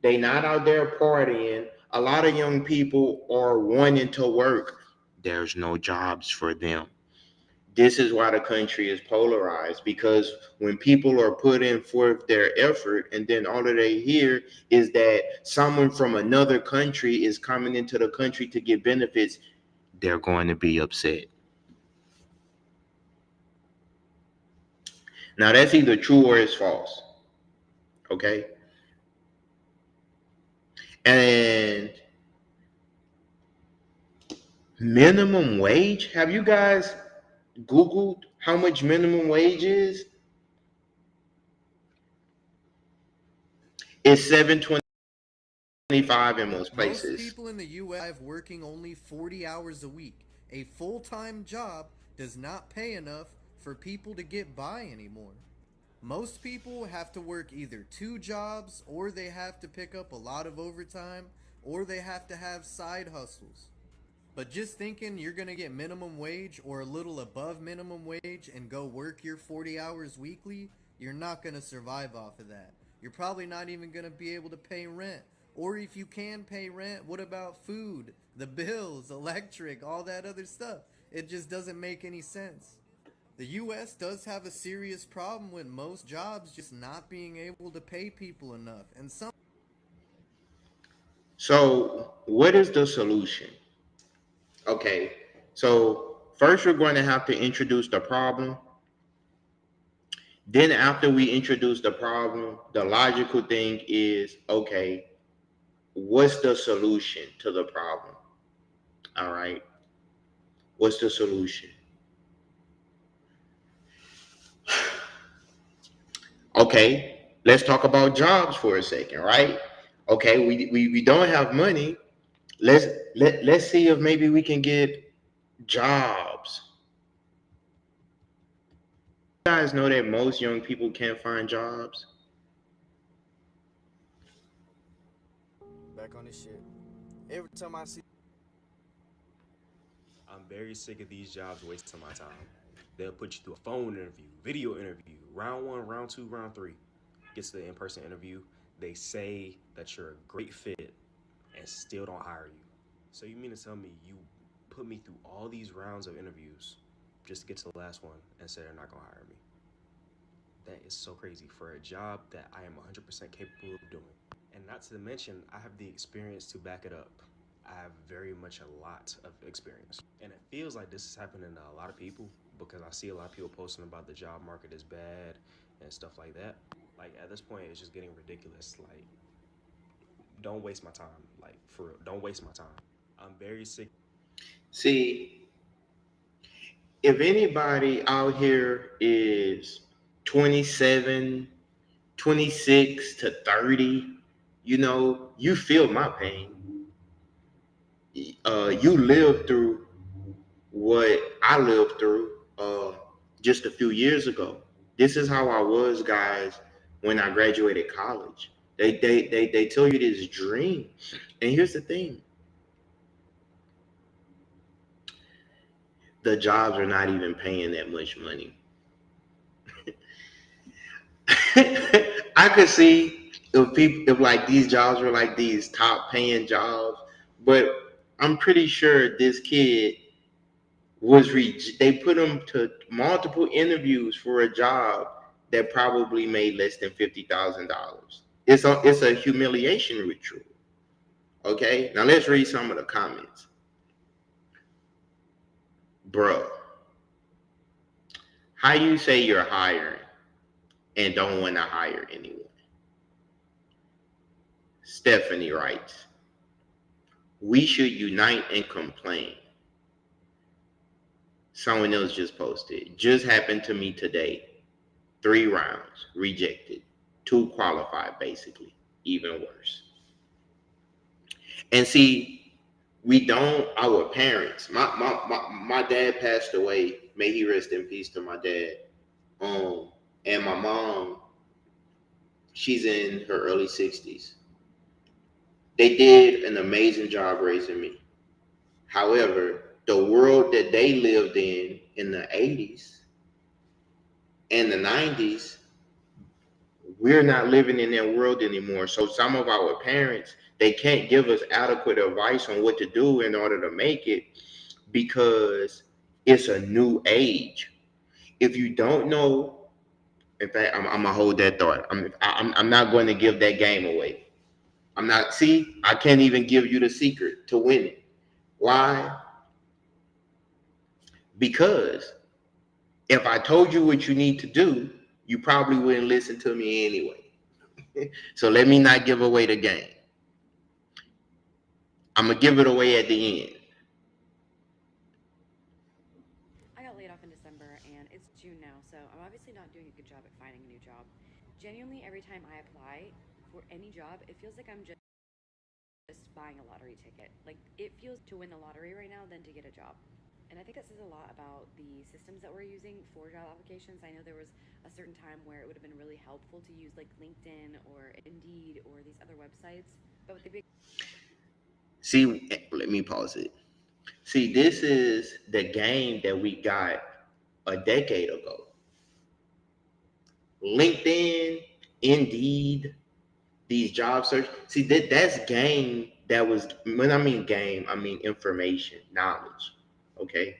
they not out there partying. A lot of young people are wanting to work. There's no jobs for them. This is why the country is polarized, because when people are putting forth their effort and then all that they hear is that someone from another country is coming into the country to get benefits, they're going to be upset. Now that's either true or it's false. Okay? And minimum wage, have you guys Googled how much minimum wage is? It's $7.25 in most places. Most people in the U.S. working only 40 hours a week. A full-time job does not pay enough for people to get by anymore. Most people have to work either 2 jobs, or they have to pick up a lot of overtime, or they have to have side hustles. But just thinking you're going to get minimum wage or a little above minimum wage and go work your 40 hours weekly, you're not going to survive off of that. You're probably not even going to be able to pay rent. Or if you can pay rent, what about food, the bills, electric, all that other stuff? It just doesn't make any sense. The U.S. does have a serious problem with most jobs just not being able to pay people enough. And some. So, what is the solution? Okay, so first we're going to have to introduce the problem. Then, after we introduce the problem, the logical thing is, okay, what's the solution to the problem? All right, what's the solution? Okay, let's talk about jobs for a second, right? Okay, we don't have money. Let's see if maybe we can get jobs. You guys know that most young people can't find jobs. Back on this shit. Every time I see. I'm very sick of these jobs wasting my time. They'll put you through a phone interview, video interview, round 1, round 2, round 3. Gets to the in-person interview. They say that you're a great fit and still don't hire you. So you mean to tell me you put me through all these rounds of interviews just to get to the last one and say they're not gonna hire me? That is so crazy for a job that I am 100% capable of doing. And not to mention, I have the experience to back it up. I have very much a lot of experience. And it feels like this is happening to a lot of people because I see a lot of people posting about the job market is bad and stuff like that. Like, at this point, it's just getting ridiculous. Like, don't waste my time. Like, for real, don't waste my time. I'm very sick. See, if anybody out here is 27, 26 to 30, you feel my pain. You lived through what I lived through just a few years ago. This is how I was, guys, when I graduated college. They tell you this dream. And here's the thing. The jobs are not even paying that much money. I could see if like these jobs were like these top paying jobs, but I'm pretty sure this kid they put him to multiple interviews for a job that probably made less than $50,000. It's a humiliation ritual. Okay, now let's read some of the comments. Bruh, how you say you're hiring and don't want to hire anyone? Stephanie writes, we should unite and complain. Someone else just posted, just happened to me today. 3 rounds, rejected. 2 qualified, basically. Even worse. And see, we don't, our parents, my dad passed away. May he rest in peace to my dad. And my mom, she's in her early 60s. They did an amazing job raising me. However, the world that they lived in the 80s and the 90s, we're not living in that world anymore. So some of our parents, they can't give us adequate advice on what to do in order to make it, because it's a new age. If you don't know, in fact, I'm gonna hold that thought. I'm not going to give that game away. I'm not. See, I can't even give you the secret to win it. Why? Because if I told you what you need to do, you probably wouldn't listen to me anyway. So let me not give away the game. I'm gonna give it away at the end. I got laid off in December and it's June now, so I'm obviously not doing a good job at finding a new job. Genuinely, every time I apply for any job, it feels like I'm just buying a lottery ticket. Like, it feels to win the lottery right now than to get a job. And I think that says a lot about the systems that we're using for job applications. I know there was a certain time where it would have been really helpful to use like LinkedIn or Indeed or these other websites, but with the big See, let me pause it. See, this is the game that we got a decade ago. LinkedIn, Indeed, these job search. See, that's game that was, when I mean game, I mean information, knowledge. Okay.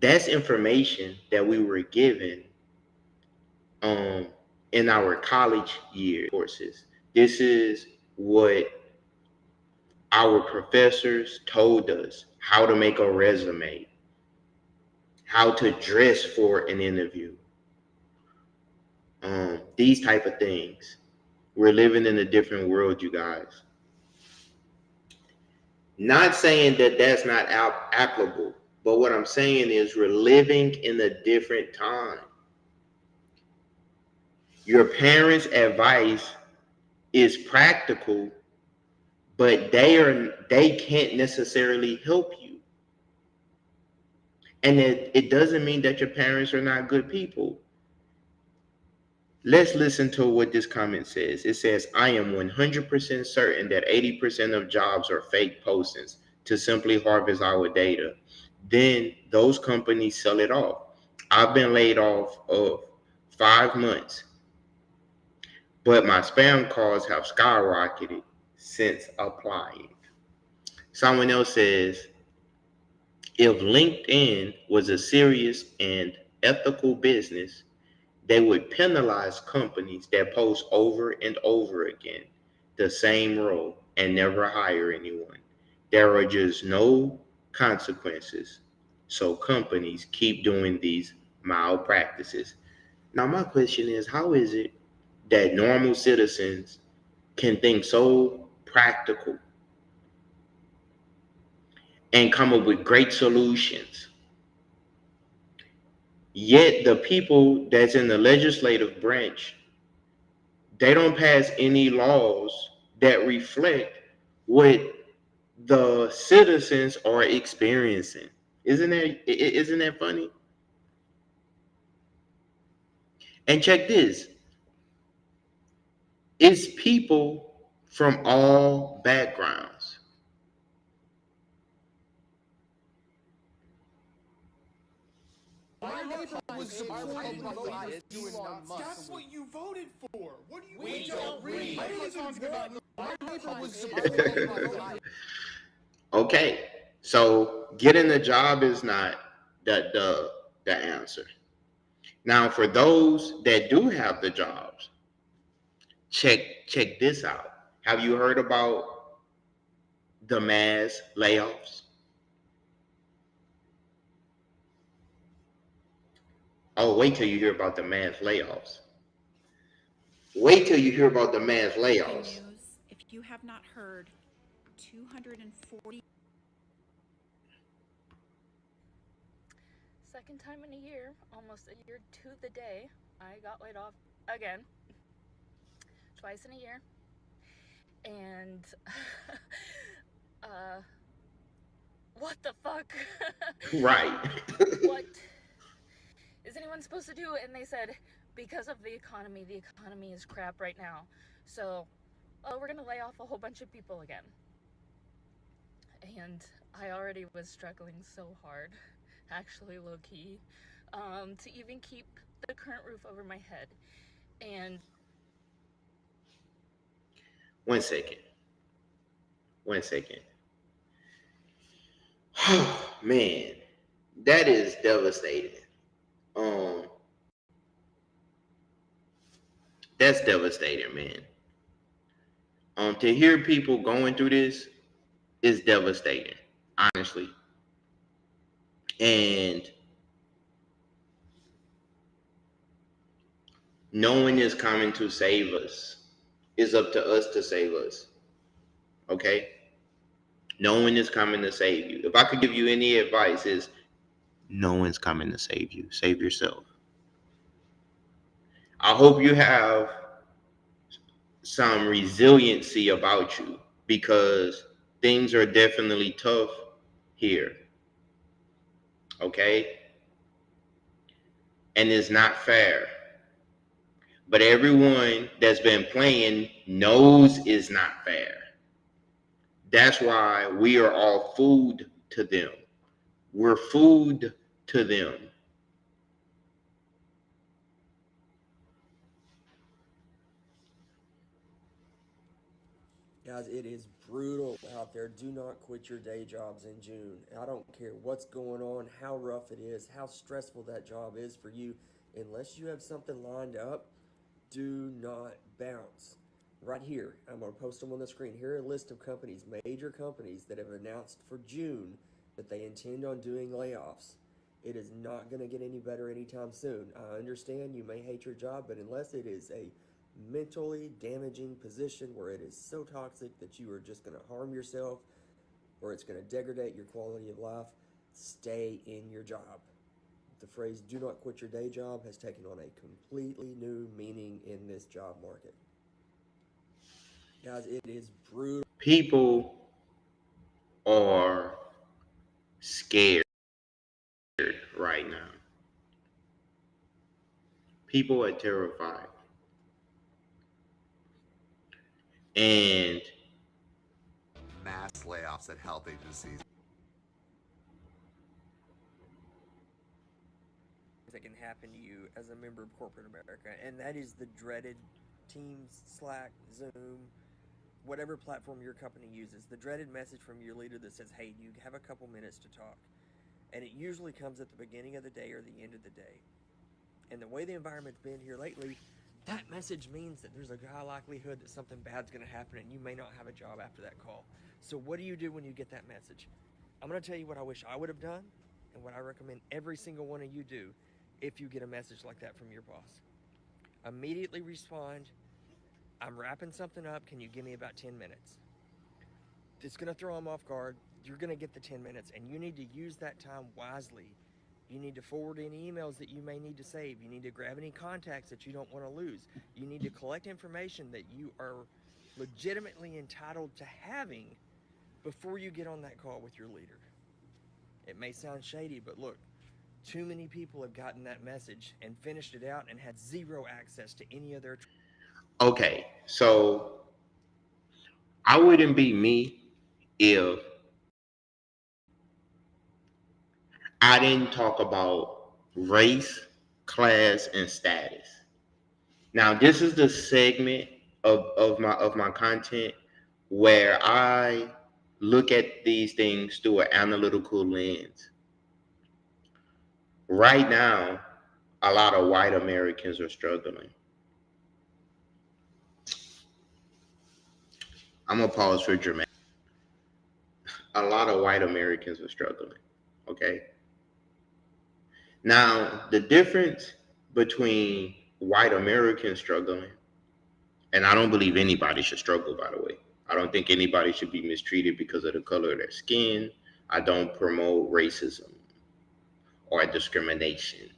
That's information that we were given um in our college year courses. This is what our professors told us, how to make a resume, how to dress for an interview, these type of things. We're living in a different world, you guys. Not saying that that's not applicable, but what I'm saying is we're living in a different time. Your parents' advice is practical, but they can't necessarily help you. And it doesn't mean that your parents are not good people. Let's listen to what this comment says. It says, I am 100% certain that 80% of jobs are fake postings to simply harvest our data. Then those companies sell it off. I've been laid off of 5 months, but my spam calls have skyrocketed since applying. Someone else says, if LinkedIn was a serious and ethical business, they would penalize companies that post over and over again the same role and never hire anyone. There are just no consequences. So companies keep doing these malpractices. Now, my question is, how is it that normal citizens can think so practical and come up with great solutions, yet the people that's in the legislative branch, they don't pass any laws that reflect what the citizens are experiencing? Isn't that funny? And check this. It's people from all backgrounds. My neighbor was supporting Elon Musk. That's what you voted for. What do you We mean? don't read. My neighbor was supporting Okay, so getting a job is not the answer. Now, for those that do have the jobs, check this out. Have you heard about the mass layoffs? Oh, wait till you hear about the mass layoffs. Wait till you hear about the mass layoffs. News. If you have not heard, 240. Second time in a year, almost a year to the day, I got laid off again. Twice in a year. And what the fuck? Right. What is anyone supposed to do? And they said, because of the economy is crap right now. So, we're gonna lay off a whole bunch of people again. And I already was struggling so hard, actually low key, to even keep the current roof over my head. And One second. One second. Man, that is devastating. Um, that's devastating, man. To hear people going through this is devastating, honestly. And no one is coming to save us. It's up to us to save us. Okay? No one is coming to save you. If I could give you any advice, is no one's coming to save you. Save yourself. I hope you have some resiliency about you, because things are definitely tough here. Okay? And it's not fair. But everyone that's been playing knows it's not fair. That's why we are all food to them. We're food to them. Guys, it is brutal out there. Do not quit your day jobs in June. I don't care what's going on, how rough it is, how stressful that job is for you. Unless you have something lined up, do not bounce. Right here, I'm going to post them on the screen. Here are a list of companies, major companies, that have announced for June that they intend on doing layoffs. It is not going to get any better anytime soon. I understand you may hate your job, but unless it is a mentally damaging position where it is so toxic that you are just going to harm yourself or it's going to degrade your quality of life, stay in your job. The phrase "do not quit your day job" has taken on a completely new meaning in this job market. Guys, it is brutal. People are scared right now. People are terrified. And mass layoffs at health agencies. That can happen to you as a member of corporate America, and that is the dreaded Teams, Slack, Zoom, whatever platform your company uses, the dreaded message from your leader that says, "Hey, do you have a couple minutes to talk?" And it usually comes at the beginning of the day or the end of the day. And the way the environment's been here lately, that message means that there's a high likelihood that something bad's going to happen and you may not have a job after that call. So what do you do when you get that message? I'm going to tell you what I wish I would have done and what I recommend every single one of you do if you get a message like that from your boss. Immediately respond, "I'm wrapping something up. Can you give me about 10 minutes?" It's going to throw them off guard. You're going to get the 10 minutes, and you need to use that time wisely. You need to forward any emails that you may need to save. You need to grab any contacts that you don't want to lose. You need to collect information that you are legitimately entitled to having before you get on that call with your leader. It may sound shady, but look, too many people have gotten that message and finished it out and had zero access to any of their. okay, so I wouldn't be me if I didn't talk about race, class, and status. Now, this is the segment of my content where I look at these things through an analytical lens. Right now, a lot of white Americans are struggling. I'm gonna pause for dramatic. A lot of white Americans are struggling. Okay. Now, the difference between white Americans struggling, and I don't believe anybody should struggle, by the way. I don't think anybody should be mistreated because of the color of their skin. I don't promote racism or discrimination.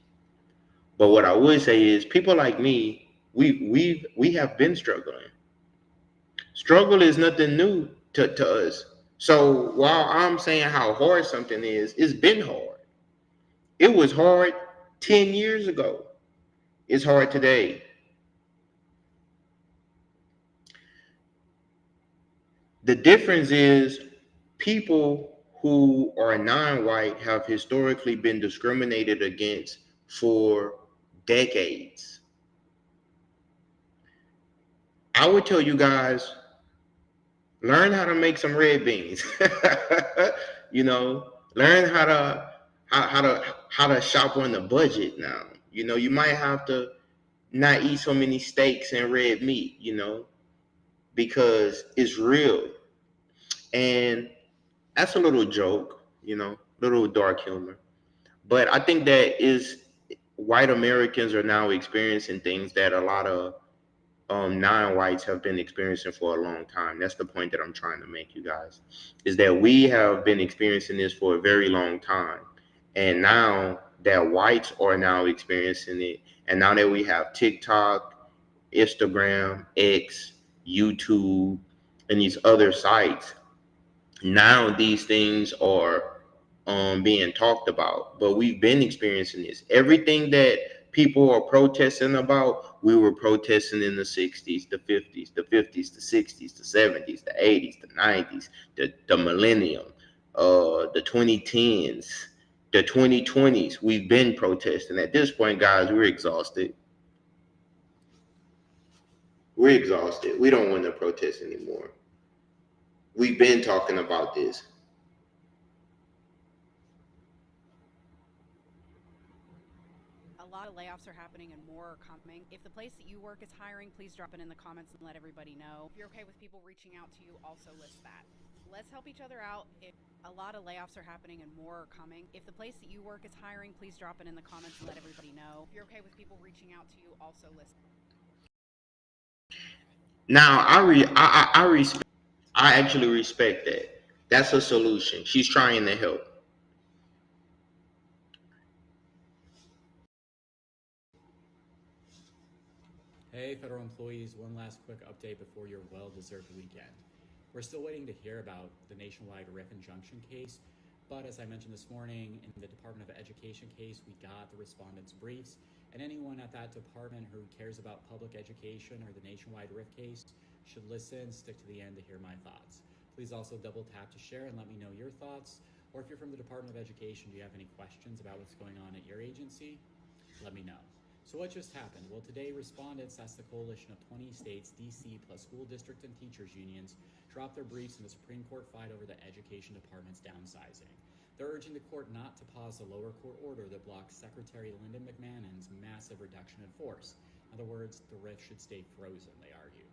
But what I would say is people like me, we have been struggling. Struggle is nothing new to us. So while I'm saying how hard something is, it's been hard. It was hard 10 years ago. It's hard today. The difference is people who are non-white have historically been discriminated against for decades. I would tell you guys, learn how to make some red beans. You know, learn how to shop on the budget now. You know, you might have to not eat so many steaks and red meat, you know, because it's real. And that's a little joke, you know, little dark humor. But I think that is white Americans are now experiencing things that a lot of non-whites have been experiencing for a long time. That's the point that I'm trying to make, you guys, is that we have been experiencing this for a very long time. And now that whites are now experiencing it, and now that we have TikTok, Instagram, X, YouTube, and these other sites, now these things are being talked about. But we've been experiencing this. Everything that people are protesting about, we were protesting in the 60s, the 50s, the 60s, the 70s, the 80s, the 90s, the millennium, the 2010s, the 2020s. We've been protesting. At this point, guys, we're exhausted. We're exhausted. We don't want to protest anymore. We've been talking about this. A lot of layoffs are happening and more are coming. If the place that you work is hiring, please drop it in the comments and let everybody know. If you're okay with people reaching out to you, also list that. Let's help each other out. If a lot of layoffs are happening and more are coming. If the place that you work is hiring, please drop it in the comments and let everybody know. If you're okay with people reaching out to you, also list. Now, I actually respect that. That's a solution. She's trying to help. Hey, federal employees, one last quick update before your well-deserved weekend. We're still waiting to hear about the nationwide RIF injunction case, but as I mentioned this morning, in the Department of Education case, we got the respondents' briefs, and anyone at that department who cares about public education or the nationwide RIF case should listen, stick to the end to hear my thoughts. Please also double tap to share and let me know your thoughts, or if you're from the Department of Education, do you have any questions about what's going on at your agency? Let me know. So what just happened? Well, today respondents, that's the coalition of 20 states, DC, plus school district and teachers unions, dropped their briefs in the Supreme Court fight over the Education Department's downsizing. They're urging the court not to pause the lower court order that blocks Secretary Lyndon McMahon's massive reduction in force. In other words, the RIF should stay frozen, they argue.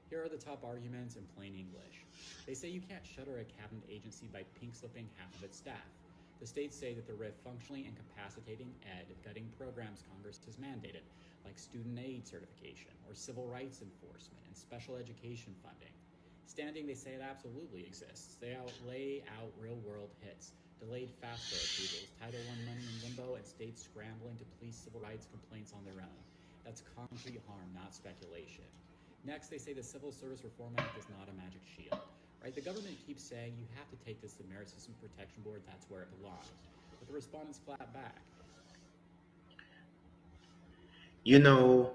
Here are the top arguments in plain English. They say you can't shutter a cabinet agency by pink-slipping half of its staff. The states say that the RIF functionally incapacitating ed, gutting programs Congress has mandated, like student aid certification or civil rights enforcement and special education funding. Standing, they say it absolutely exists. They lay out real-world hits, delayed FAFSA approvals, Title I money in limbo, and states scrambling to police civil rights complaints on their own. That's concrete harm, not speculation. Next, they say the Civil Service Reform Act is not a magic shield. Right? The government keeps saying you have to take this to the Merit System Protection Board, that's where it belongs. But the respondents flat back. You know,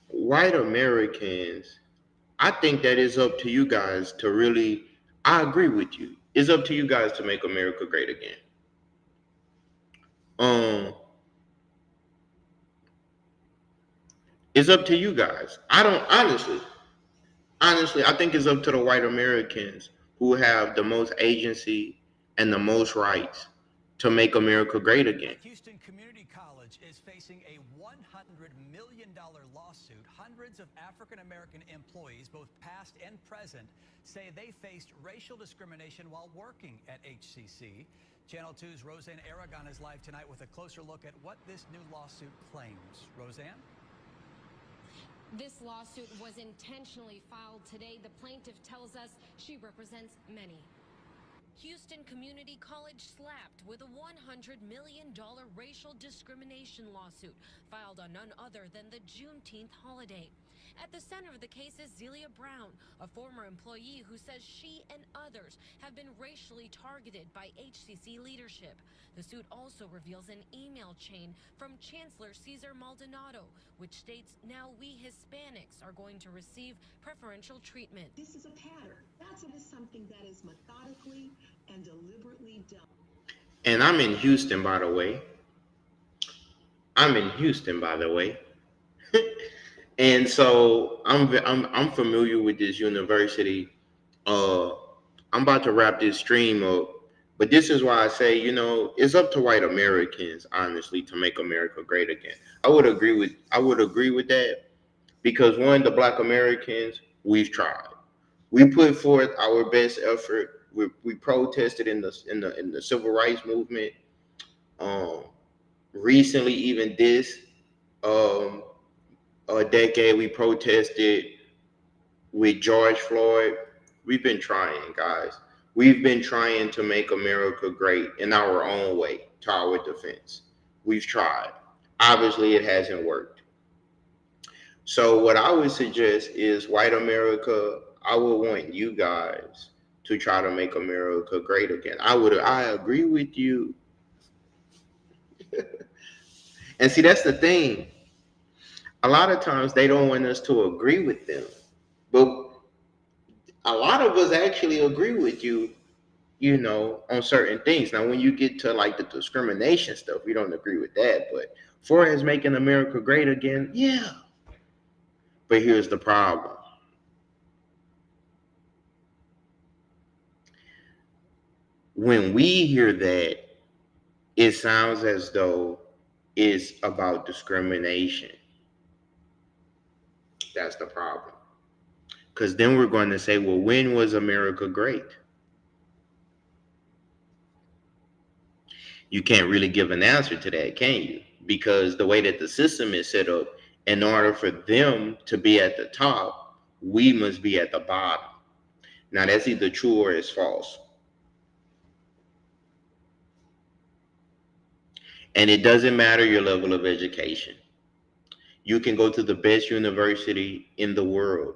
white Americans, I think that it's up to you guys to really, I agree with you. It's up to you guys to make America great again. Um, it's up to you guys. I don't honestly, I think it's up to the white Americans who have the most agency and the most rights to make America great again. Houston Community College is facing a $100 million lawsuit. Hundreds of African American employees, both past and present, say they faced racial discrimination while working at HCC. Channel 2's Roseanne Aragon is live tonight with a closer look at what this new lawsuit claims. Roseanne? This lawsuit was intentionally filed today. The plaintiff tells us she represents many. Houston Community College slapped with a $100 million racial discrimination lawsuit filed on none other than the Juneteenth holiday. At the center of the case is Zelia Brown, a former employee who says she and others have been racially targeted by HCC leadership. The suit also reveals an email chain from Chancellor Cesar Maldonado, which states now we Hispanics are going to receive preferential treatment. This is a pattern. It is something that is methodically and deliberately done. And I'm in Houston, by the way. And so I'm familiar with this university. I'm about to wrap this stream up, but this is why I say, it's up to white Americans, honestly, to make America great again. I would agree with that, because one, the Black Americans, we've tried. We put forth our best effort. We protested in the civil rights movement. Recently, even this a decade, we protested with George Floyd. We've been trying, guys. We've been trying to make America great in our own way, to our defense. We've tried. Obviously, it hasn't worked. So what I would suggest is, white America, I would want you guys to try to make America great again. I agree with you. And see, that's the thing. A lot of times they don't want us to agree with them. But a lot of us actually agree with you, on certain things. Now, when you get to like the discrimination stuff, we don't agree with that. But for as making America great again, yeah. But here's the problem. When we hear that, it sounds as though it's about discrimination. That's the problem. Because then we're going to say, well, when was America great? You can't really give an answer to that, can you? Because the way that the system is set up, in order for them to be at the top, we must be at the bottom. Now, that's either true or it's false. And it doesn't matter your level of education. You can go to the best university in the world.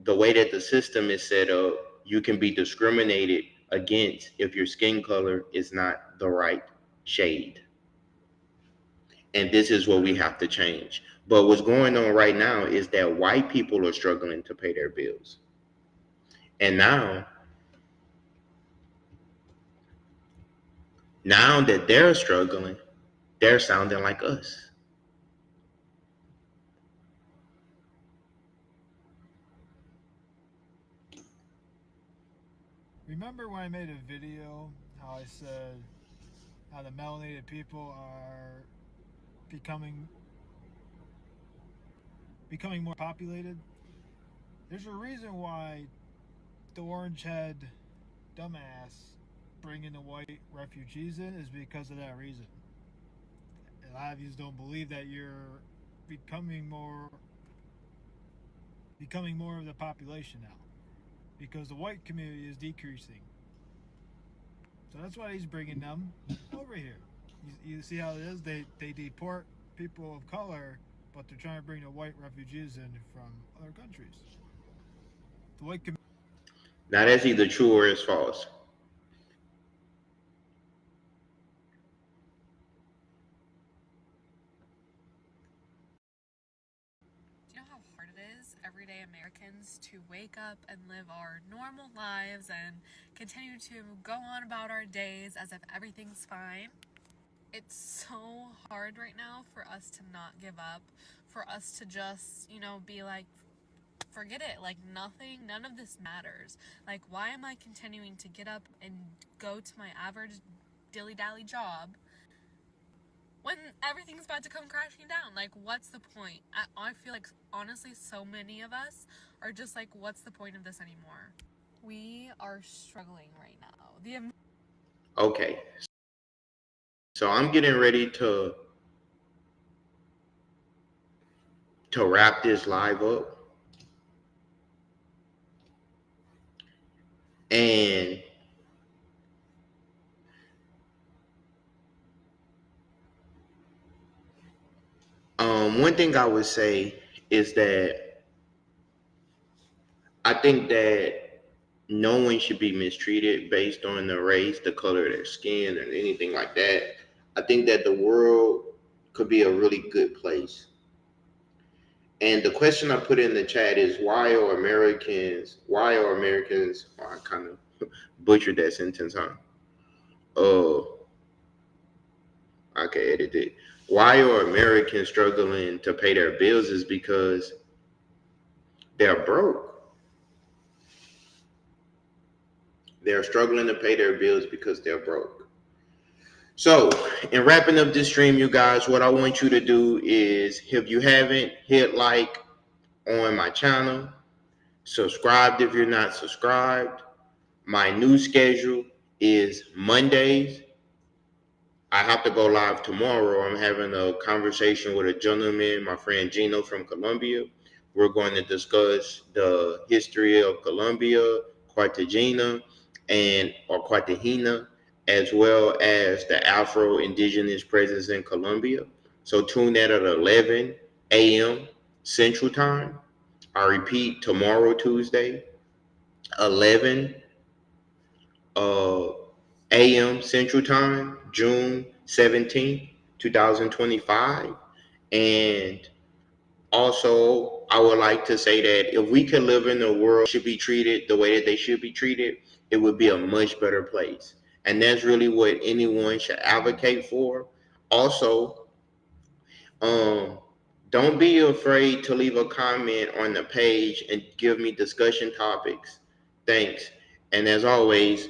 The way that the system is set up, you can be discriminated against if your skin color is not the right shade. And this is what we have to change. But what's going on right now is that white people are struggling to pay their bills. And now that they're struggling, they're sounding like us. Remember when I made a video how I said how the melanated people are becoming more populated? There's a reason why the orange head dumbass bringing the white refugees in is because of that reason. A lot of you don't believe that you're becoming more of the population now, because the white community is decreasing. So that's why he's bringing them over here. You see how it is? They deport people of color, but they're trying to bring the white refugees in from other countries. The white community. Now, that's either true or it's false. Do you know how hard it is, everyday Americans, to wake up and live our normal lives and continue to go on about our days as if everything's fine? It's so hard right now for us to not give up, for us to just, be like, forget it, like none of this matters. Like, why am I continuing to get up and go to my average dilly-dally job when everything's about to come crashing down. Like, what's the point? I feel like, honestly, so many of us are just like, what's the point of this anymore? We are struggling right now. Okay, so I'm getting ready to wrap this live up, and one thing I would say is that I think that no one should be mistreated based on their race, the color of their skin, or anything like that. I think that the world could be a really good place. And the question I put in the chat is why are Americans, oh, I kind of butchered that sentence, huh? Oh, okay, edit it. Why are Americans struggling to pay their bills is because they're broke. They're struggling to pay their bills because they're broke. So, in wrapping up this stream, you guys, what I want you to do is, if you haven't, hit like on my channel, subscribed if you're not subscribed. My new schedule is Mondays. I have to go live tomorrow. I'm having a conversation with a gentleman, my friend Gino from Colombia. We're going to discuss the history of Colombia, Cartagena, or Cartagena, as well as the Afro-Indigenous presence in Colombia. So tune in at 11 a.m. Central Time. I repeat, tomorrow, Tuesday, 11 uh, a.m. Central Time, June 17th, 2025. And also, I would like to say that if we could live in a world should be treated the way that they should be treated, it would be a much better place. And that's really what anyone should advocate for. Also, um, don't be afraid to leave a comment on the page and give me discussion topics. Thanks. And as always,